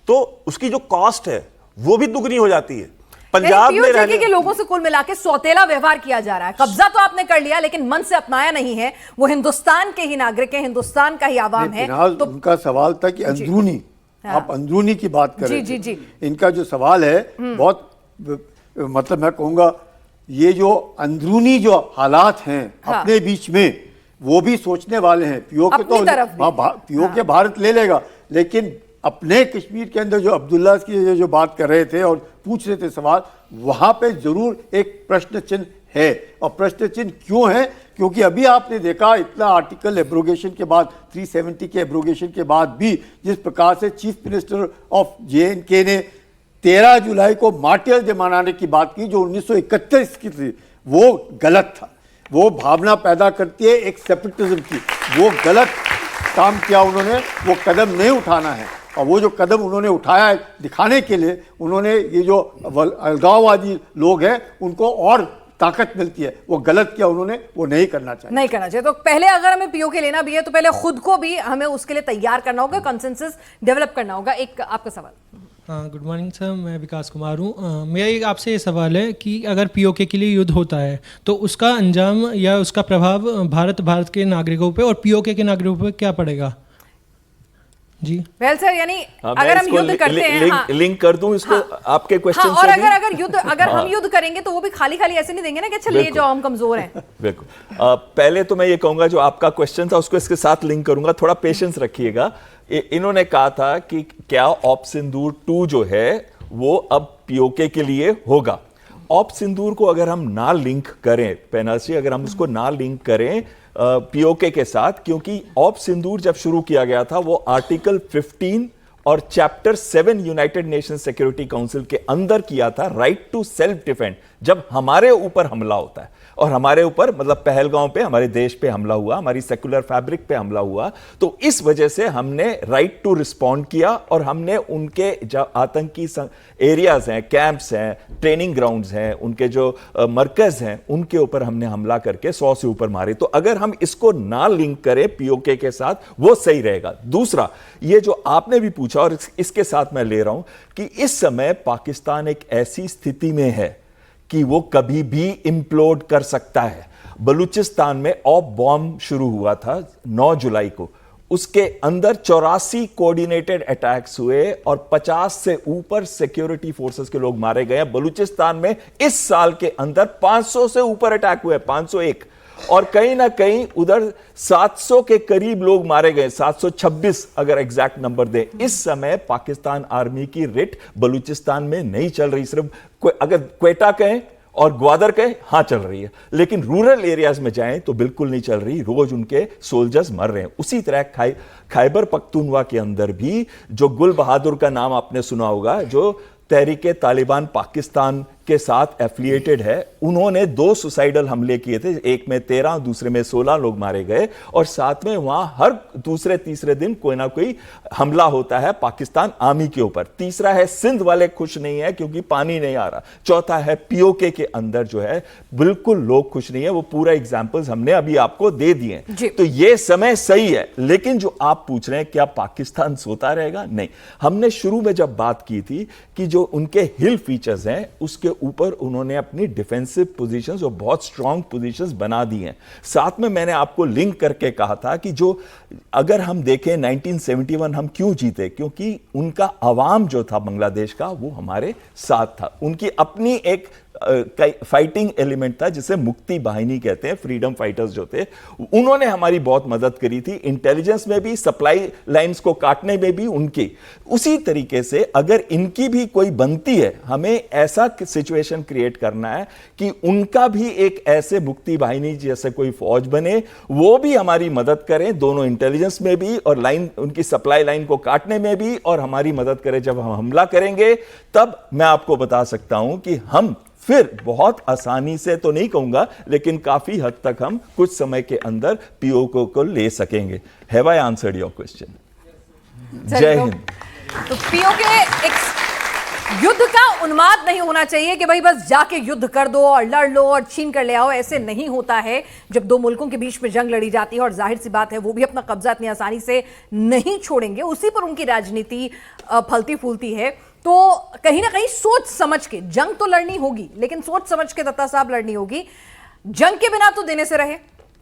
तो उसकी जो कॉस्ट है वो भी दुगनी हो जाती है। पंजाब में रहने के लोगों से कुल मिला के सौतेला व्यवहार किया जा रहा है। कब्जा तो आपने कर लिया लेकिन मन से अपनाया नहीं है। वो हिंदुस्तान के ही नागरिक हैं, हिंदुस्तान का ही आवाम है। तो उनका सवाल था कि अंदरूनी, आप अंदरूनी की बात कर रहे थे। जी। इनका जो सवाल है बहुत, मतलब मैं कहूंगा ये जो अंदरूनी जो हालात हैं अपने बीच में, वो भी सोचने वाले हैं। पीओके तो पीओके भारत ले लेगा, लेकिन अपने कश्मीर के अंदर जो अब्दुल्ला की जो बात कर रहे थे और पूछ रहे थे सवाल, वहां पे जरूर एक प्रश्न चिन्ह है। और प्रश्न चिन्ह क्यों है? क्योंकि अभी आपने देखा इतना आर्टिकल एब्रोगेशन के बाद, 370 के एब्रोगेशन के बाद भी जिस प्रकार से चीफ मिनिस्टर ऑफ JNK ने 13 जुलाई को मार्टियर डे मनाने की बात की जो 1931 की थी, वो गलत था। वो भावना पैदा करती है एक सेपरेटिज्म की, वो गलत काम किया उन्होंने, वो कदम नहीं उठाना है। और वो जो कदम उन्होंने उठाया है दिखाने के लिए, उन्होंने ये जो अलगाववादी लोग हैं उनको और ताकत मिलती है, वो गलत किया उन्होंने, वो नहीं करना चाहिए। तो पहले अगर हमें पीओके लेना भी है तो पहले खुद को भी हमें उसके लिए तैयार करना होगा, कंसेंसस डेवलप करना होगा। एक आपका सवाल। गुड मॉर्निंग सर, मैं विकास कुमार हूँ। मेरा एक आपसे ये सवाल है कि अगर पीओके के लिए युद्ध होता है तो उसका अंजाम या उसका प्रभाव भारत के नागरिकों पे और पीओके के नागरिकों पे क्या पड़ेगा जी? वेल सर, यानी अगर हम युद्ध करते हैं, लिंक कर दूं इसको आपके क्वेश्चन और से अगर हम युद्ध करेंगे तो वो भी खाली खाली ऐसे नहीं देंगे ना कि अच्छा ले जाओ हम कमजोर हैं। बिल्कुल। पहले तो मैं ये कहूंगा जो आपका क्वेश्चन था उसको इसके साथ लिंक करूंगा, थोड़ा पेशेंस रखिएगा। इन्होंने कहा था कि क्या ऑप सिंदूर 2 जो है वो अब पीओके के लिए होगा। ऑप सिंदूर को अगर हम ना लिंक करें, पेनाल्टी अगर हम उसको ना लिंक करें पीओके के साथ, क्योंकि ऑप सिंदूर जब शुरू किया गया था वो आर्टिकल 15 और chapter 7 United nation security council के अंदर किया था, राइट टू सेल्फ डिफेंड। जब हमारे ऊपर हमला होता है और हमारे ऊपर मतलब पहलगांव पे हमारे देश पे हमला हुआ, हमारी सेकुलर फैब्रिक पे हमला हुआ, तो इस वजह से हमने राइट टू रिस्पॉन्ड किया और हमने उनके जो आतंकी एरियाज हैं, कैंप्स हैं, ट्रेनिंग ग्राउंड्स हैं, उनके जो मरकज हैं, उनके ऊपर हमने हमला करके 100 से ऊपर मारे। तो अगर हम इसको ना लिंक करें पीओके के साथ वो सही रहेगा। दूसरा, ये जो आपने भी पूछा और इसके साथ मैं ले रहा हूं कि इस समय पाकिस्तान एक ऐसी स्थिति में है कि वो कभी भी इम्प्लोड कर सकता है। बलूचिस्तान में ऑफ बॉम्ब शुरू हुआ था 9 जुलाई को, उसके अंदर 84 कोऑर्डिनेटेड अटैक्स हुए और 50 से ऊपर सिक्योरिटी फोर्सेस के लोग मारे गए। बलूचिस्तान में इस साल के अंदर 500 से ऊपर अटैक हुए, 501, और कहीं ना कहीं उधर 700 के करीब लोग मारे गए, 726 अगर एग्जैक्ट नंबर दें। इस समय पाकिस्तान आर्मी की रिट बलूचिस्तान में नहीं चल रही, सिर्फ अगर क्वेटा कहें और ग्वादर कहें हाँ चल रही है, लेकिन रूरल एरियाज में जाएं तो बिल्कुल नहीं चल रही, रोज उनके सोल्जर्स मर रहे हैं। उसी तरह खैबर पख्तूनवा के अंदर भी जो गुल बहादुर का नाम आपने सुना होगा, जो तहरीके तालिबान पाकिस्तान के साथ एफिलिएटेड है, उन्होंने 2 सुसाइडल हमले किए थे, एक में 13 दूसरे में 16 लोग मारे गए, और साथ में वहां हर दूसरे तीसरे दिन कोई ना कोई हमला होता है पाकिस्तान आर्मी के ऊपर। तीसरा है सिंध वाले खुश नहीं है क्योंकि पानी नहीं आ रहा। चौथा है पीओके के अंदर जो है बिल्कुल लोग खुश नहीं है, वो पूरा एग्जांपल्स हमने अभी आपको दे दिए। तो ये समय सही है, लेकिन जो आप पूछ रहे हैं क्या पाकिस्तान सोता रहेगा, नहीं। हमने शुरू में जब बात की थी कि जो उनके हिल फीचर्स हैं उसके ऊपर उन्होंने अपनी डिफेंसिव पोजीशंस और बहुत स्ट्रांग पोजीशंस बना दी हैं। साथ में मैंने आपको लिंक करके कहा था कि जो अगर हम देखें 1971 हम क्यों जीते, क्योंकि उनका अवाम जो था बांग्लादेश का वो हमारे साथ था। उनकी अपनी एक फाइटिंग एलिमेंट था जिसे मुक्ति बाहिनी कहते हैं, फ्रीडम फाइटर्स जो थे, उन्होंने हमारी बहुत मदद करी थी, इंटेलिजेंस में भी, सप्लाई लाइंस को काटने में भी उनकी। उसी तरीके से अगर इनकी भी कोई बनती है, हमें ऐसा सिचुएशन क्रिएट करना है कि उनका भी एक ऐसे मुक्ति बाहिनी जैसे कोई फौज बने, वो भी हमारी मदद करें, दोनों इंटेलिजेंस में भी और लाइन, उनकी सप्लाई लाइन को काटने में भी, और हमारी मदद करें जब हम हमला करेंगे। तब मैं आपको बता सकता हूं कि हम फिर बहुत आसानी से तो नहीं कहूंगा, लेकिन काफी हद तक हम कुछ समय के अंदर पीओके को ले सकेंगे। Have I answered your question? जय हिंद। तो पीओके एक युद्ध का उन्माद नहीं होना चाहिए कि भाई बस जाके युद्ध कर दो और लड़ लो और छीन कर ले आओ। ऐसे नहीं होता है। जब दो मुल्कों के बीच में जंग लड़ी जाती है, और जाहिर सी बात है वो भी अपना कब्जा इतनी आसानी से नहीं छोड़ेंगे, उसी पर उनकी राजनीति फलती फूलती है। तो कहीं ना कहीं सोच समझ के जंग तो लड़नी होगी, लेकिन सोच समझ के दत्ता साहब लड़नी होगी। जंग के बिना तो देने से रहे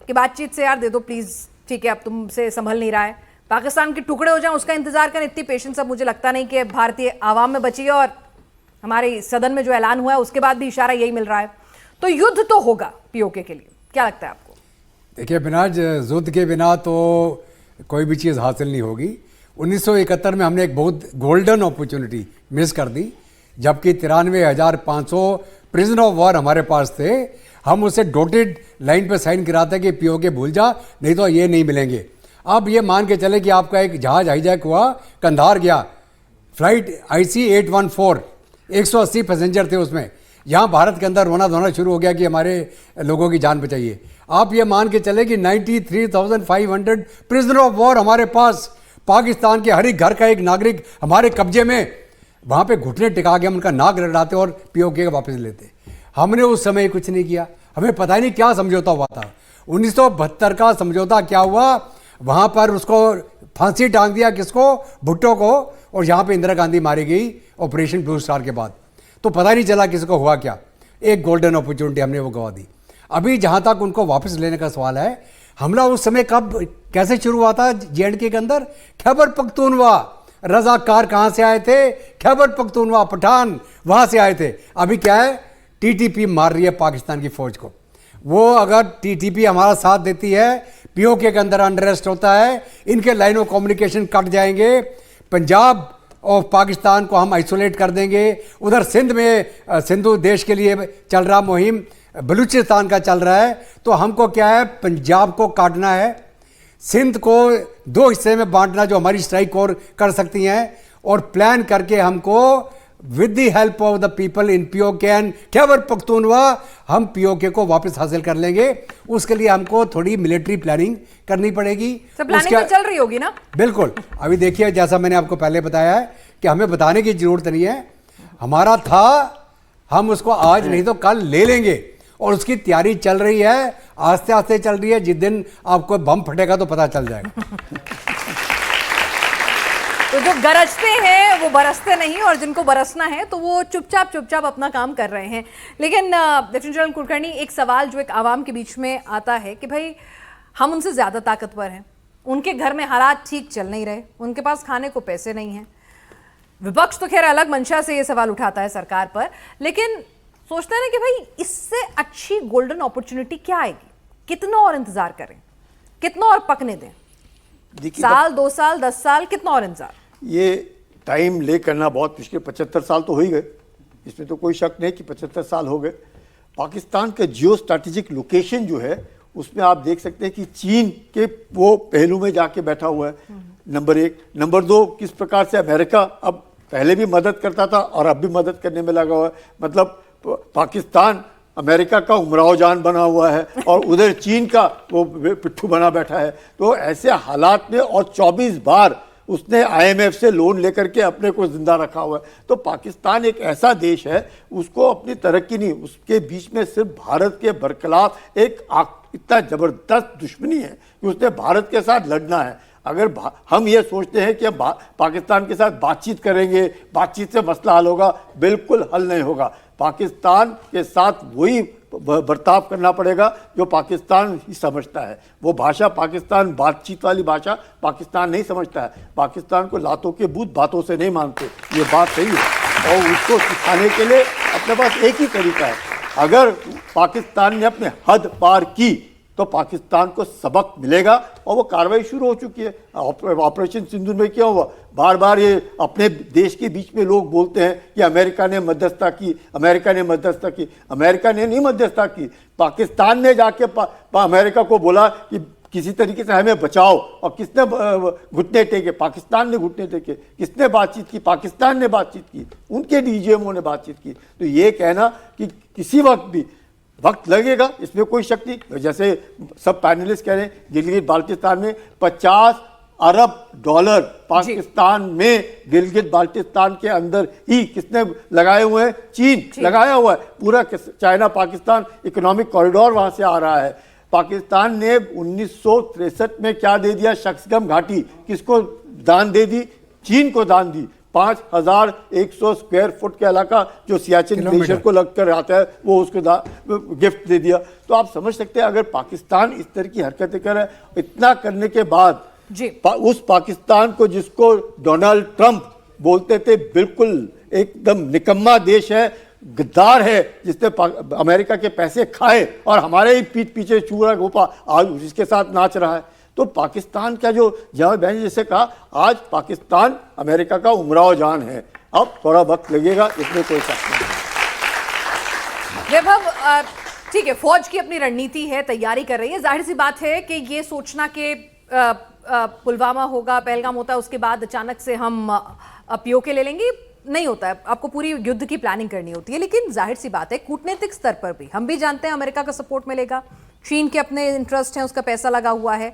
कि बातचीत से यार दे दो प्लीज, ठीक है अब तुमसे संभल नहीं रहा है, पाकिस्तान के टुकड़े हो जाएं उसका इंतजार करें। इतनी पेशेंस अब मुझे लगता नहीं कि भारतीय आवाम में बची है, और हमारे सदन में जो ऐलान हुआ है उसके बाद भी इशारा यही मिल रहा है। तो युद्ध तो होगा पीओके के लिए, क्या लगता है आपको? देखिए बिनाज, युद्ध के बिना तो कोई भी चीज़ हासिल नहीं होगी। 1971 में हमने एक बहुत गोल्डन अपॉर्चुनिटी मिस कर दी, जबकि 93,500 प्रिजनर ऑफ वॉर हमारे पास थे। हम उसे डॉटेड लाइन पे साइन कराते कि पीओके भूल जा, नहीं तो ये नहीं मिलेंगे। अब ये मान के चले कि आपका एक जहाज हाईजैक हुआ, कंधार गया, फ्लाइट IC 814, 180 पैसेंजर थे उसमें। यहाँ भारत के अंदर रोना धोना शुरू हो गया कि हमारे लोगों की जान बचाइए। आप ये मान के चले कि 93,500 प्रिजनर ऑफ वॉर हमारे पास, पाकिस्तान के हर एक घर का एक नागरिक हमारे कब्जे में, वहाँ पे घुटने टिका के हम उनका नाक रगड़ाते और पीओके का वापस लेते। हमने उस समय कुछ नहीं किया, हमें पता ही नहीं क्या समझौता हुआ था। 1972 का समझौता क्या हुआ, वहाँ पर उसको फांसी टांग दिया, किसको? भुट्टो को। और यहाँ पे इंदिरा गांधी मारी गई ऑपरेशन ब्लू स्टार के बाद, तो पता नहीं चला किसी को हुआ क्या। एक गोल्डन अपॉर्चुनिटी हमने वो गवा दी। अभी जहाँ तक उनको वापस लेने का सवाल है, हमला उस समय कब कैसे शुरू हुआ था J&K के अंदर? खैबर पख्तूनवा, रजाकार कहाँ से आए थे? खैबर पख्तूनवा, पठान वहाँ से आए थे। अभी क्या है, TTP मार रही है पाकिस्तान की फौज को। वो अगर TTP हमारा साथ देती है, POK के अंदर अनरेस्ट होता है, इनके लाइन ऑफ कम्युनिकेशन कट जाएंगे, पंजाब और पाकिस्तान को हम आइसोलेट कर देंगे। उधर सिंध में सिंधु देश के लिए चल रहा मुहिम बलूचिस्तान का चल रहा है, तो हमको क्या है, पंजाब को काटना है, सिंध को 2 हिस्से में बांटना जो हमारी स्ट्राइक और कर सकती हैं, और प्लान करके हमको with the help of the people in POK and Khyber Pakhtunkhwa हम POK को वापस हासिल कर लेंगे। उसके लिए हमको थोड़ी मिलिट्री प्लानिंग करनी पड़ेगी। प्लानिंग तो चल रही होगी ना? बिल्कुल। अभी देखिए, जैसा मैंने आपको पहले बताया है कि हमें बताने की जरूरत नहीं है, हमारा था, हम उसको आज नहीं तो कल ले लेंगे, और उसकी तैयारी चल रही है, आस्ते आस्ते चल रही है। जिस दिन आपको बम फटेगा तो पता चल जाएगा। तो जो गरजते हैं वो बरसते नहीं, और जिनको बरसना है तो वो चुपचाप अपना काम कर रहे हैं। लेकिन लेफ्टिनेंट जनरल कुलकर्णी, एक सवाल जो एक आवाम के बीच में आता है कि भाई हम उनसे ज़्यादा ताकतवर हैं, उनके घर में हालात ठीक चल नहीं रहे, उनके पास खाने को पैसे नहीं हैं। विपक्ष तो खैर अलग मंशा से ये सवाल उठाता है सरकार पर, लेकिन सोचते हैं ना कि भाई इससे अच्छी गोल्डन अपॉर्चुनिटी क्या आएगी? कितना और इंतजार करें, कितना और पकने दें? साल, 2 साल, 10 साल, कितना और इंतजार? ये टाइम ले करना बहुत मुश्किल। 75 साल तो हो ही गए, इसमें तो कोई शक नहीं कि 75 साल हो गए। पाकिस्तान का जियो स्ट्रैटेजिक लोकेशन जो है, उसमें आप देख सकते हैं कि चीन के वो पहलू में जाके बैठा हुआ है, नंबर 1। नंबर 2, किस प्रकार से अमेरिका अब पहले भी मदद करता था और अब भी मदद करने में लगा हुआ है। मतलब पाकिस्तान अमेरिका का उमराव जान बना हुआ है और उधर चीन का वो पिट्ठू बना बैठा है। तो ऐसे हालात में, और 24 बार उसने IMF से लोन लेकर के अपने को जिंदा रखा हुआ है। तो पाकिस्तान एक ऐसा देश है, उसको अपनी तरक्की नहीं, उसके बीच में सिर्फ भारत के बरखिलाफ एक इतना जबरदस्त दुश्मनी है कि उसने भारत के साथ लड़ना है। अगर हम ये सोचते हैं कि अब पाकिस्तान के साथ बातचीत करेंगे, बातचीत से मसला हल होगा, बिल्कुल हल नहीं होगा। पाकिस्तान के साथ वही बर्ताव करना पड़ेगा जो पाकिस्तान ही समझता है। वो भाषा पाकिस्तान, बातचीत वाली भाषा पाकिस्तान नहीं समझता है। पाकिस्तान को लातों के बूथ बातों से नहीं मानते, ये बात सही है। और उसको सिखाने के लिए अपने पास एक ही तरीका है। अगर पाकिस्तान ने अपने हद पार की तो पाकिस्तान को सबक मिलेगा, और वो कार्रवाई शुरू हो चुकी है। ऑपरेशन सिंदूर में क्या हुआ? बार बार ये अपने देश के बीच में लोग बोलते हैं कि अमेरिका ने मध्यस्थता की, अमेरिका ने मध्यस्थता की। अमेरिका ने नहीं मध्यस्थता की, पाकिस्तान ने जाके अमेरिका को बोला कि किसी तरीके से हमें बचाओ। और किसने घुटने टेके? पाकिस्तान ने घुटने टेके। किसने बातचीत की? पाकिस्तान ने बातचीत की, उनके DGMO ने बातचीत की। तो ये कहना कि किसी वक्त भी वक्त लगेगा, इसमें कोई शक नहीं। जैसे सब पैनलिस्ट कह रहे हैं, गिलगित बाल्टिस्तान में $50 अरब पाकिस्तान में, गिलगित बाल्टिस्तान के अंदर ही किसने लगाए हुए हैं? चीन लगाया हुआ है। पूरा चाइना पाकिस्तान इकोनॉमिक कॉरिडोर वहां से आ रहा है। पाकिस्तान ने 1963 में क्या दे दिया? शक्सगम घाटी किसको दान दे दी? चीन को दान दी। 5100 स्क्वायर फुट के इलाका जो सियाचिन ग्लेशियर को लगकर आता है, वो उसको गिफ्ट दे दिया। तो आप समझ सकते हैं, अगर पाकिस्तान इस तरह की हरकतें कर रहा है, इतना करने के बाद उस पाकिस्तान को जिसको डोनाल्ड ट्रंप बोलते थे बिल्कुल एकदम निकम्मा देश है, गद्दार है, जिसने अमेरिका के पैसे खाए और हमारे ही पीठ पीछे चूरा गोपा आज उसके साथ नाच रहा है। तो पाकिस्तान का जो जवाब बहन जैसे कहा, आज पाकिस्तान अमेरिका का उमराव जान है। अब थोड़ा वक्त लगेगा, इसमें कोई शक नहीं। वैभव, ठीक है, फौज की अपनी रणनीति है, तैयारी कर रही है। जाहिर सी बात है कि ये सोचना कि पुलवामा होगा, पहलगाम होता है, उसके बाद अचानक से हम POK ले लेंगे, नहीं होता है। आपको पूरी युद्ध की प्लानिंग करनी होती है। लेकिन जाहिर सी बात है, कूटनीतिक स्तर पर भी हम भी जानते हैं अमेरिका का सपोर्ट मिलेगा, चीन के अपने इंटरेस्ट हैं, उसका पैसा लगा हुआ है,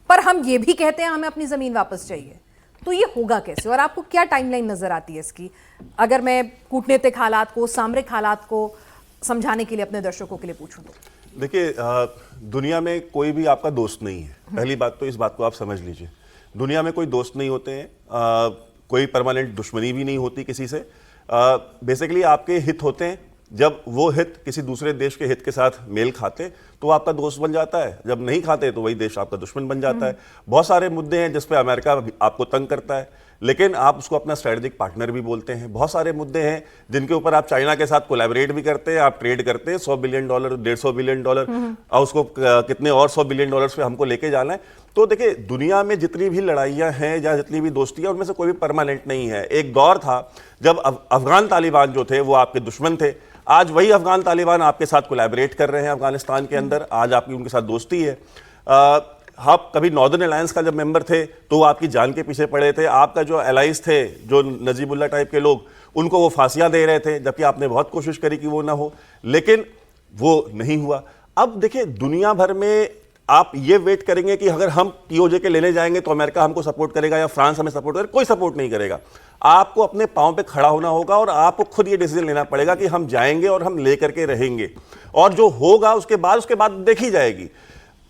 पर हम ये भी कहते हैं हमें अपनी जमीन वापस चाहिए। तो ये होगा कैसे, और आपको क्या टाइमलाइन नजर आती है इसकी? अगर मैं कूटनीतिक हालात को, सामरिक हालात को समझाने के लिए अपने दर्शकों के लिए पूछूं तो देखिए, दुनिया में कोई भी आपका दोस्त नहीं है। पहली बात तो इस बात को आप समझ लीजिए, दुनिया में कोई दोस्त नहीं होते हैं। कोई परमानेंट दुश्मनी भी नहीं होती किसी से। बेसिकली आपके हित होते हैं, जब वो हित किसी दूसरे देश के हित के साथ मेल खाते तो वो आपका दोस्त बन जाता है, जब नहीं खाते तो वही देश आपका दुश्मन बन जाता है। बहुत सारे मुद्दे हैं जिस पे अमेरिका आपको तंग करता है, लेकिन आप उसको अपना स्ट्रेटेजिक पार्टनर भी बोलते हैं। बहुत सारे मुद्दे हैं जिनके ऊपर आप चाइना के साथ कोलैबोरेट भी करते हैं, आप ट्रेड करते हैं, $100 बिलियन, $150 बिलियन, और उसको कितने और $100 बिलियन पे हमको लेके जाना है। तो देखिए, दुनिया में जितनी भी लड़ाइयाँ हैं या जितनी भी दोस्तियाँ, उनमें से कोई भी परमानेंट नहीं है। एक दौर था जब अफगान तालिबान जो थे वो आपके दुश्मन थे, आज वही अफगान तालिबान आपके साथ कोलैबोरेट कर रहे हैं अफगानिस्तान के अंदर, आज आपकी उनके साथ दोस्ती है। आप कभी नॉर्दर्न अलायंस का जब मेंबर थे तो वो आपकी जान के पीछे पड़े थे, आपका जो एलाइज थे, जो नजीबुल्ला टाइप के लोग, उनको वो फांसियां दे रहे थे, जबकि आपने बहुत कोशिश करी कि वो ना हो, लेकिन वो नहीं हुआ। अब देखिए, दुनिया भर में आप ये वेट करेंगे कि अगर हम पीओजे के लेने जाएंगे तो अमेरिका हमको सपोर्ट करेगा या फ्रांस हमें सपोर्ट करेगा, कोई सपोर्ट नहीं करेगा। आपको अपने पांव पे खड़ा होना होगा और आपको खुद ये डिसीजन लेना पड़ेगा कि हम जाएंगे और हम लेकर के रहेंगे, और जो होगा उसके बाद देखी जाएगी।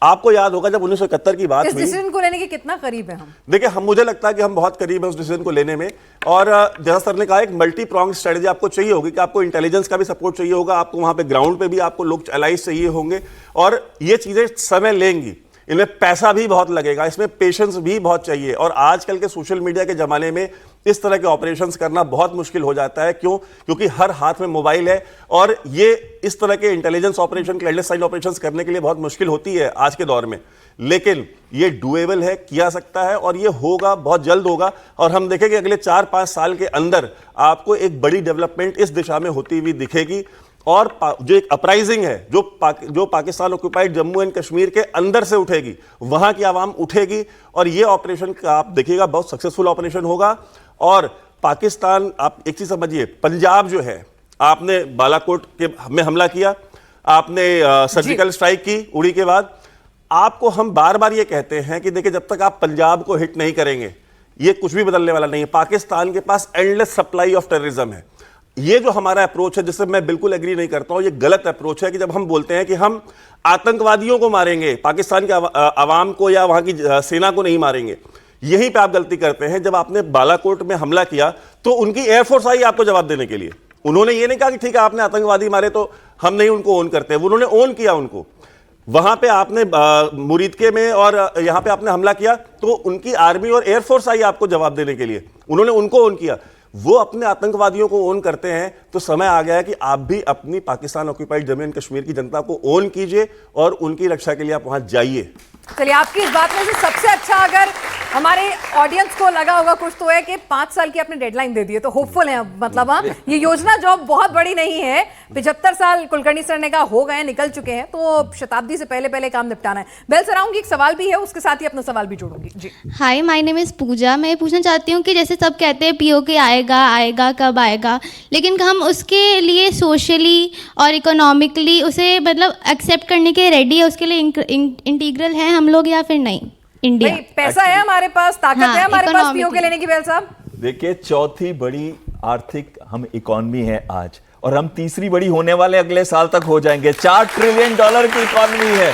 आपको याद होगा जब 1971 की बात इस हुई, डिसीजन को लेने के कितना करीब है हम? देखिए, मुझे लगता है कि हम बहुत करीब है उस डिसीजन को लेने में। और जैसा सर ने कहा, एक मल्टी प्रॉन्ग स्ट्रेटजी आपको चाहिए होगी, कि आपको इंटेलिजेंस का भी सपोर्ट चाहिए होगा, आपको वहां पे ग्राउंड पे भी आपको लोग एलाइज चाहिए होंगे, और ये चीजें समय लेंगी, इनमें पैसा भी बहुत लगेगा, इसमें पेशेंस भी बहुत चाहिए। और आजकल के सोशल मीडिया के जमाने में इस तरह के ऑपरेशंस करना बहुत मुश्किल हो जाता है। क्यों? क्योंकि हर हाथ में मोबाइल है, और ये इस तरह के इंटेलिजेंस ऑपरेशन, क्लैंडस्टाइन ऑपरेशंस करने के लिए बहुत मुश्किल होती है आज के दौर में, लेकिन ये डुएबल है, किया सकता है, और ये होगा, बहुत जल्द होगा। और हम देखेंगे अगले 4-5 साल के अंदर आपको एक बड़ी डेवलपमेंट इस दिशा में होती हुई दिखेगी। और जो एक अपराइजिंग है, जो पाकिस्तान ऑक्युपाइड जम्मू एंड कश्मीर के अंदर से उठेगी, वहां की आवाम उठेगी, और ये ऑपरेशन का आप देखिएगा बहुत सक्सेसफुल ऑपरेशन होगा। और पाकिस्तान, आप एक चीज समझिए, पंजाब जो है, आपने बालाकोट में हमला किया, आपने सर्जिकल स्ट्राइक की उड़ी के बाद, आपको हम बार बार ये कहते हैं कि देखिए, जब तक आप पंजाब को हिट नहीं करेंगे, ये कुछ भी बदलने वाला नहीं है। पाकिस्तान के पास एंडलेस सप्लाई ऑफ टेररिज्म है। ये जो हमारा अप्रोच है, जिससे मैं बिल्कुल एग्री नहीं करता हूं, ये गलत अप्रोच है कि जब हम बोलते हैं कि हम आतंकवादियों को मारेंगे, पाकिस्तान के आवाम को या वहां की सेना को नहीं मारेंगे, यहीं पे आप गलती करते हैं। जब आपने बालाकोट में हमला किया तो उनकी एयरफोर्स आई आपको जवाब देने के लिए। उन्होंने ये नहीं कहा कि ठीक है आपने आतंकवादी मारे तो हम नहीं उनको ओन करते, उन्होंने ओन किया उनको। वहां पे आपने मुरीदके में और यहां पे आपने हमला किया तो उनकी आर्मी और एयरफोर्स आई आपको जवाब देने के लिए, उन्होंने उनको ओन किया। वो अपने आतंकवादियों को ओन करते हैं, तो समय आ गया है कि आप भी अपनी पाकिस्तान ऑक्युपाइड जम्मू एंड कश्मीर की जनता को ओन कीजिए और उनकी रक्षा के लिए आप वहां जाइए। चलिए, आपकी इस बात में से सबसे अच्छा अगर हमारे ऑडियंस को लगा होगा कुछ तो है कि 5 साल की आपने डेडलाइन दे दी है, तो होपफुल है मतलब। हाँ, ये योजना जो बहुत बड़ी नहीं है, 75 साल कुलकर्णी सर ने कहा हो गए, निकल चुके हैं, तो शताब्दी से पहले काम निपटाना है। बेल सर आऊंगी, एक सवाल भी है, उसके साथ ही अपना सवाल भी जोड़ूंगी जी। हाय, माय नेम इज पूजा। मैं पूछना चाहती हूँ कि जैसे सब कहते हैं पीओके आएगा कब आएगा, लेकिन हम उसके लिए सोशली और इकोनॉमिकली उसे मतलब एक्सेप्ट करने के रेडी है, उसके लिए इंटीग्रल हैं हम लोग या फिर नहीं? इंडिया पैसा है हमारे पास, ताकत है हमारे पास पीओके लेने की। बेल साहब देखिए, चौथी बड़ी आर्थिक हम इकोनॉमी है आज, और हम तीसरी बड़ी होने वाले अगले साल तक हो जाएंगे। $4 ट्रिलियन की इकोनॉमी है,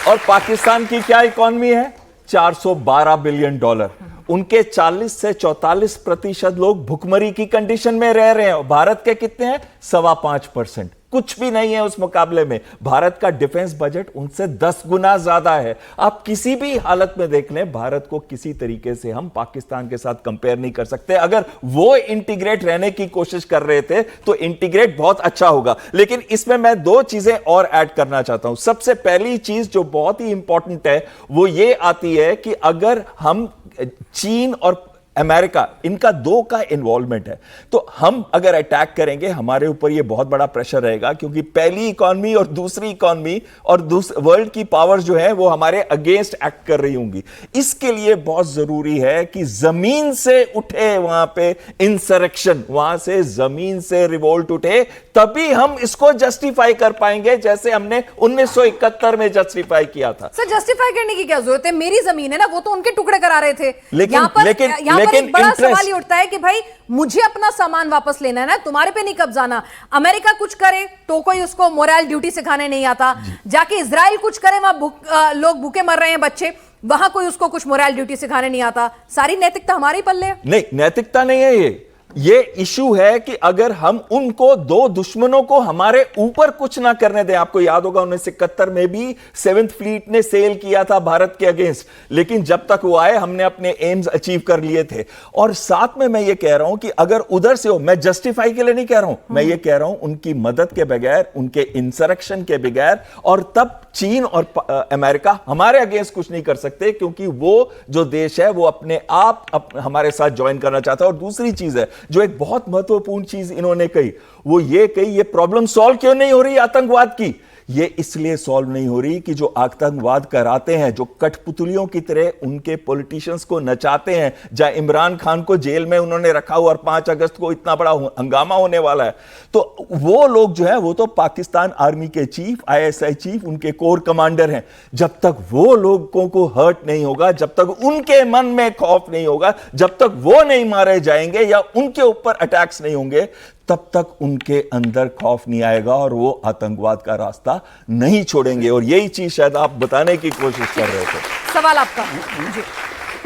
और पाकिस्तान की क्या इकोनॉमी है? $412 बिलियन। उनके 40 से 44% लोग भुखमरी की कंडीशन में रह रहे हैं, भारत के कितने हैं? 5.25%, कुछ भी नहीं है उस मुकाबले में। भारत का डिफेंस बजट उनसे 10 गुना ज्यादा है। आप किसी भी हालत में देख लें, भारत को किसी तरीके से हम पाकिस्तान के साथ कंपेयर नहीं कर सकते। अगर वो इंटीग्रेट रहने की कोशिश कर रहे थे तो इंटीग्रेट बहुत अच्छा होगा। लेकिन इसमें मैं 2 चीजें और ऐड करना चाहता हूं। सबसे पहली चीज जो बहुत ही इंपॉर्टेंट है वो ये आती है कि अगर हम चीन और अमेरिका, इनका 2 का इन्वॉल्वमेंट है, तो हम अगर अटैक करेंगे हमारे ऊपर ये बहुत बड़ा प्रेशर रहेगा, क्योंकि पहली इकोनॉमी और दूसरी इकोनॉमी और वर्ल्ड की पावर्स जो है वो हमारे अगेंस्ट एक्ट कर रही होंगी। इसके लिए बहुत जरूरी है कि जमीन से उठे वहां पे इंसरेक्शन, वहां से जमीन से रिवोल्ट उठे, तभी हम इसको जस्टिफाई कर पाएंगे, जैसे हमने 1971 में जस्टिफाई किया था। सर, जस्टिफाई करने की क्या जरूरत है? मेरी जमीन है ना, वो तो उनके टुकड़े करा रहे थे। लेकिन एक बड़ा सवाल ये उठता है कि भाई मुझे अपना सामान वापस लेना है ना, तुम्हारे पे नहीं कब्जाना। अमेरिका कुछ करे तो कोई उसको मोरल ड्यूटी सिखाने नहीं आता, जाके इजराइल कुछ करे, वहां लोग भूखे मर रहे हैं बच्चे, वहां कोई उसको कुछ मोरल ड्यूटी सिखाने नहीं आता, सारी नैतिकता हमारे पल्ले है। नहीं, नैतिकता नहीं है ये इशू है कि अगर हम उनको, दो दुश्मनों को हमारे ऊपर कुछ ना करने दें। आपको याद होगा 1971 में भी 7th फ्लीट ने सेल किया था भारत के अगेंस्ट, लेकिन जब तक वो आए हमने अपने एम्स अचीव कर लिए थे। और साथ में मैं ये कह रहा हूं कि अगर उधर से हो, मैं जस्टिफाई के लिए नहीं कह रहा हूं, मैं ये कह रहा हूं उनकी मदद के बगैर, उनके इंसरेक्शन के बगैर, और तब चीन और अमेरिका हमारे अगेंस्ट कुछ नहीं कर सकते, क्योंकि वो जो देश है वो अपने आप हमारे साथ ज्वाइन करना चाहता है। और दूसरी चीज है जो एक बहुत महत्वपूर्ण चीज इन्होंने कही, वो ये कही, ये प्रॉब्लम सॉल्व क्यों नहीं हो रही आतंकवाद की? ये इसलिए सॉल्व नहीं हो रही कि जो आतंकवाद कराते हैं, जो कठपुतलियों की तरह उनके पॉलिटिशियंस को नचाते हैं, जहां इमरान खान को जेल में उन्होंने रखा हुआ और 5 अगस्त को इतना बड़ा हंगामा होने वाला है, तो वो लोग जो है वो तो पाकिस्तान आर्मी के चीफ, ISI चीफ, उनके कोर कमांडर हैं। जब तक वो लोगों को हर्ट नहीं होगा, जब तक उनके मन में खौफ नहीं होगा, जब तक वो नहीं मारे जाएंगे या उनके ऊपर अटैक्स नहीं होंगे, तब तक उनके अंदर खौफ नहीं आएगा और वो आतंकवाद का रास्ता नहीं छोड़ेंगे। और यही चीज शायद आप बताने की कोशिश कर रहे थे। सवाल आपका जी।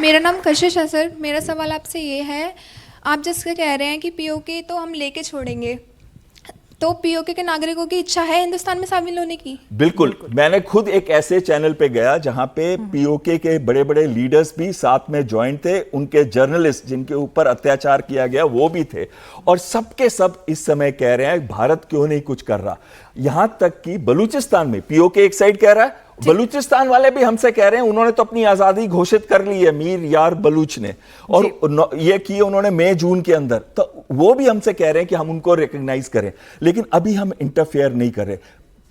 मेरा नाम कशिश है सर। मेरा सवाल आपसे ये है, आप जैसे कह रहे हैं कि पीओके तो हम लेके छोड़ेंगे, तो पीओके के नागरिकों की इच्छा है हिंदुस्तान में शामिल होने की? बिल्कुल। मैंने खुद एक ऐसे चैनल पे गया जहां पे पीओके के बड़े बड़े लीडर्स भी साथ में ज्वाइन थे, उनके जर्नलिस्ट जिनके ऊपर अत्याचार किया गया वो भी थे, और सबके सब इस समय कह रहे हैं भारत क्यों नहीं कुछ कर रहा। यहां तक कि बलूचिस्तान में पीओके एक साइड कह रहा है, बलूचिस्तान वाले भी हमसे कह रहे हैं, उन्होंने तो अपनी आजादी घोषित कर ली है, मीर यार बलूच ने, और ये किए उन्होंने मई जून के अंदर, तो वो भी हमसे कह रहे हैं कि हम उनको रिकॉग्नाइज करें, लेकिन अभी हम इंटरफेयर नहीं कर रहे।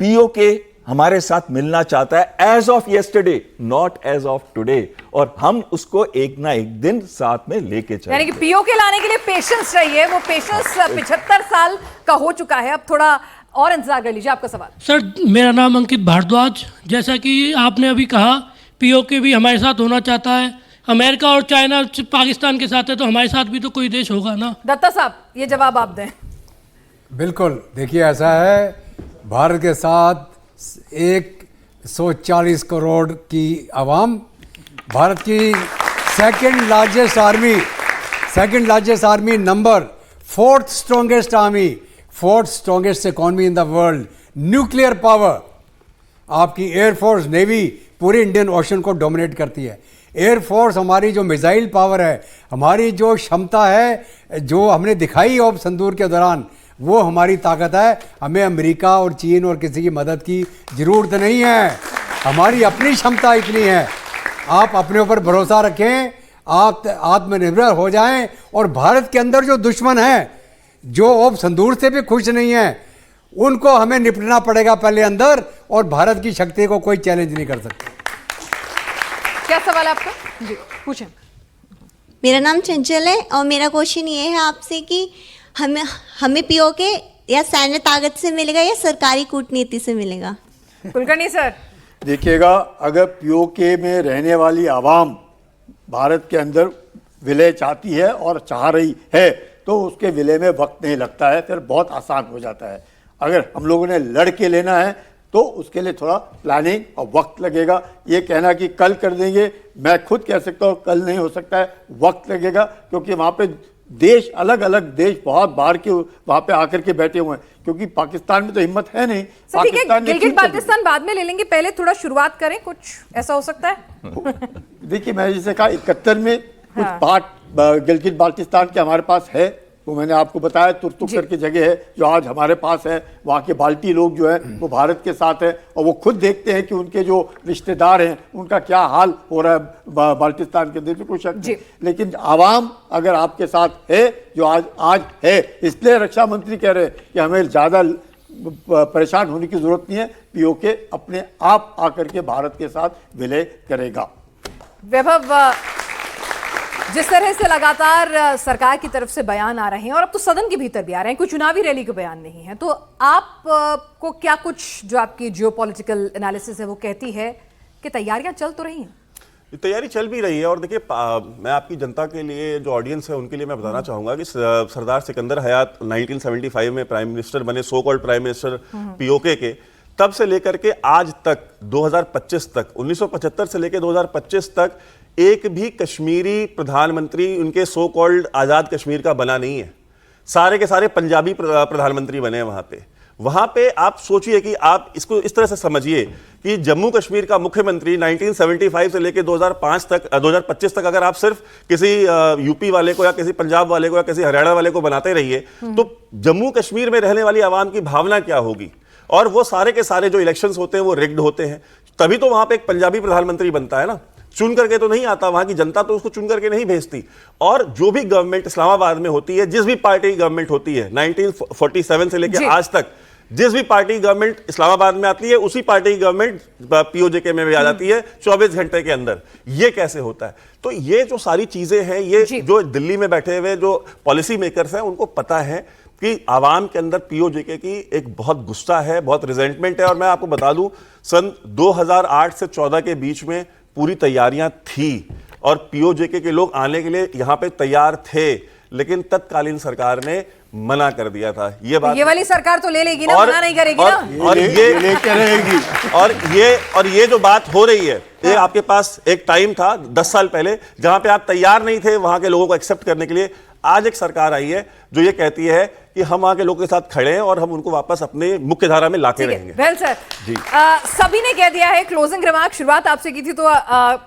पीओके हमारे साथ मिलना चाहता है age of yesterday, not age of today, और हम उसको एक ना एक दिन साथ में लेके चलेंगे। यानी कि पीओके लाने के लिए पेशेंस चाहिए, वो पेशेंस 75 साल का हो चुका है, अब थोड़ा और इंतजार कर लीजिए। आपका सवाल। सर, मेरा नाम अंकित भारद्वाज। जैसा कि आपने अभी कहा, पीओके भी हमारे साथ होना चाहता है, अमेरिका और चाइना पाकिस्तान के साथ है, तो हमारे साथ भी तो कोई देश होगा ना। दत्ता साहब, ये जवाब आप दें। बिल्कुल, देखिए ऐसा है, भारत के साथ 140 करोड़ की आवाम, भारत की second largest army number, 4th strongest army, 4th strongest economy in the world, nuclear power, आपकी एयरफोर्स, नेवी पूरे इंडियन ओशन को डोमिनेट करती है। एयरफोर्स हमारी जो मिसाइल पावर है, हमारी जो क्षमता है, जो हमने दिखाई ऑफ संदूर के दौरान, वो हमारी ताकत है। हमें अमेरिका और चीन और किसी की मदद की ज़रूरत नहीं है, हमारी अपनी क्षमता इतनी है। आप अपने ऊपर भरोसा रखें, आप आत्मनिर्भर हो जाएं, और भारत के अंदर जो दुश्मन है, जो ऑफ संदूर से भी खुश नहीं है, उनको हमें निपटना पड़ेगा पहले अंदर, और भारत की शक्ति को कोई चैलेंज नहीं कर सकता। क्या सवाल है आपका? जी पूछें। मेरा नाम चंचल है और मेरा क्वेश्चन ये है आपसे कि हमें पीओके या सैन्य ताकत से मिलेगा या सरकारी कूटनीति से मिलेगा? कुलकर्णी सर। देखिएगा, अगर पीओके में रहने वाली आवाम भारत के अंदर विलय चाहती है और चाह रही है, तो उसके विलय में वक्त नहीं लगता है, फिर बहुत आसान हो जाता है। अगर हम लोगों ने लड़ के लेना है तो उसके लिए थोड़ा प्लानिंग और वक्त लगेगा। ये कहना कि कल कर देंगे, मैं खुद कह सकता हूँ कल नहीं हो सकता है, वक्त लगेगा, क्योंकि वहाँ पे देश, अलग अलग देश बहुत बाहर के वहाँ पे आकर के बैठे हुए हैं, क्योंकि पाकिस्तान में तो हिम्मत है नहीं। पाकिस्तान गिलगित बाल्टिस्तान बाद में ले लेंगे, पहले थोड़ा शुरुआत करें, कुछ ऐसा हो सकता है? देखिए, मैं जैसे कहा 71 में कुछ पार्ट गिलगित बाल्टिस्तान के हमारे पास है, वो मैंने आपको बताया, तुर्तुक करके जगह है जो आज हमारे पास है। वहाँ के बाल्टी लोग जो है वो भारत के साथ हैं, और वो खुद देखते हैं कि उनके जो रिश्तेदार हैं उनका क्या हाल हो रहा है बाल्टिस्तान के अंदर, कोई शक नहीं। लेकिन आवाम अगर आपके साथ है, जो आज है, इसलिए रक्षा मंत्री कह रहे हैं कि हमें ज़्यादा परेशान होने की जरूरत नहीं है, पीओके अपने आप आकर के भारत के साथ विलय करेगा। वैभव, जिस तरह से लगातार सरकार की तरफ से बयान आ रहे हैं, और अब तो सदन के भीतर भी आ रहे हैं, कोई चुनावी रैली के बयान नहीं है, तो आप को क्या कुछ जो आपकी जियोपॉलिटिकल एनालिसिस है वो कहती है कि तैयारियां चल तो रही हैं? तैयारी चल भी रही है। और देखिए, मैं आपकी जनता के लिए, जो ऑडियंस है उनके लिए मैं बताना चाहूँगा कि सरदार सिकंदर हयात 1975 में प्राइम मिनिस्टर बने, so called prime minister PoK के, तब से लेकर के आज तक 2025 तक, 1975 से लेकर 2025 तक एक भी कश्मीरी प्रधानमंत्री उनके सो कॉल्ड आज़ाद कश्मीर का बना नहीं है। सारे के सारे पंजाबी प्रधानमंत्री बने हैं वहां पे आप सोचिए कि आप इसको इस तरह से समझिए कि जम्मू कश्मीर का मुख्यमंत्री 1975 से लेकर 2025 तक अगर आप सिर्फ किसी यूपी वाले को या किसी पंजाब वाले को या किसी हरियाणा वाले को बनाते रहिए तो जम्मू कश्मीर में रहने वाली आवाम की भावना क्या होगी। और वो सारे के सारे जो इलेक्शंस होते हैं वो रिग्ड होते हैं, तभी तो वहां पे एक पंजाबी प्रधानमंत्री बनता है ना, चुन करके तो नहीं आता, वहां की जनता तो उसको चुन करके नहीं भेजती। और जो भी गवर्नमेंट इस्लामाबाद में होती है, जिस भी पार्टी की गवर्नमेंट होती है 1947 से लेकर आज तक जिस भी पार्टी गवर्नमेंट इस्लामाबाद में आती है उसी पार्टी की गवर्नमेंट पीओजेके में भी आ जाती है 24 घंटे के अंदर। ये कैसे होता है? तो ये जो सारी चीजें हैं, ये जो दिल्ली में बैठे हुए जो पॉलिसी मेकर्स हैं उनको पता है कि आवाम के अंदर पीओजेके की एक बहुत गुस्सा है, बहुत रिजेंटमेंट है। और मैं आपको बता दूं, सन 2008 से 14 के बीच में पूरी तैयारियां थी और पीओजेके के लोग आने के लिए यहां पे तैयार थे, लेकिन तत्कालीन सरकार ने मना कर दिया था। ये बात, ये वाली सरकार तो ले लेगी ना, मना नहीं करेगी ना। और ये लेकर रहेगी। और ये जो बात हो रही है, ये आपके पास एक टाइम था 10 साल पहले जहां पे आप तैयार नहीं थे वहां के लोगों को एक्सेप्ट करने के लिए। आज एक सरकार आई है जो ये कहती है कि हम वहां के लोगों के साथ खड़े हैं और हम उनको वापस अपने मुख्य धारा में लाके रहेंगे। वेल सर, सभी ने कह दिया है। क्लोजिंग रिमार्क शुरुआत आपसे की थी तो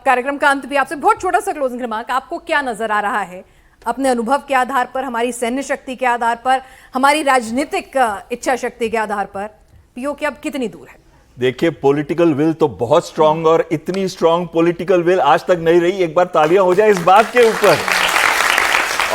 कार्यक्रम का अंत भी आपसे। बहुत छोटा सा क्लोजिंग रिमार्क, आपको क्या नजर आ रहा है अपने अनुभव के आधार पर, हमारी सैन्य शक्ति के आधार पर, हमारी राजनीतिक इच्छा शक्ति के आधार पर पीओके अब कितनी दूर है? देखिए, पॉलिटिकल विल तो बहुत स्ट्रांग, और इतनी स्ट्रांग पॉलिटिकल विल आज तक नहीं रही। एक बार तालियां हो जाए इस बात के ऊपर।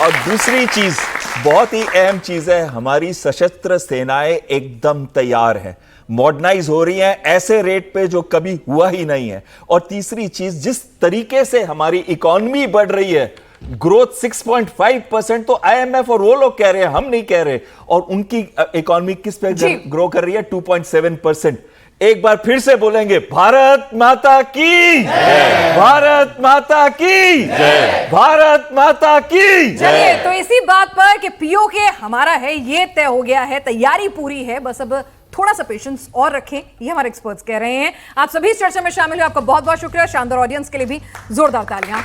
और दूसरी चीज, बहुत ही अहम चीज है, हमारी सशस्त्र सेनाएं एकदम तैयार हैं, मॉडर्नाइज हो रही हैं ऐसे रेट पे जो कभी हुआ ही नहीं है। और तीसरी चीज, जिस तरीके से हमारी इकोनॉमी बढ़ रही है, ग्रोथ 6.5% तो आईएमएफ और वो लोग कह रहे हैं, हम नहीं कह रहे। और उनकी इकोनॉमी किस पे ग्रो कर रही है? 2.7%। एक बार फिर से बोलेंगे, भारत माता की जय, भारत माता की जय, भारत माता की। चलिए, तो इसी बात पर कि पीओके हमारा है ये तय हो गया है, तैयारी पूरी है, बस अब थोड़ा सा पेशेंस और रखें, ये हमारे एक्सपर्ट्स कह रहे हैं। आप सभी इस चर्चा में शामिल हुए, आपका बहुत बहुत शुक्रिया। शानदार ऑडियंस के लिए भी जोरदार तालियां।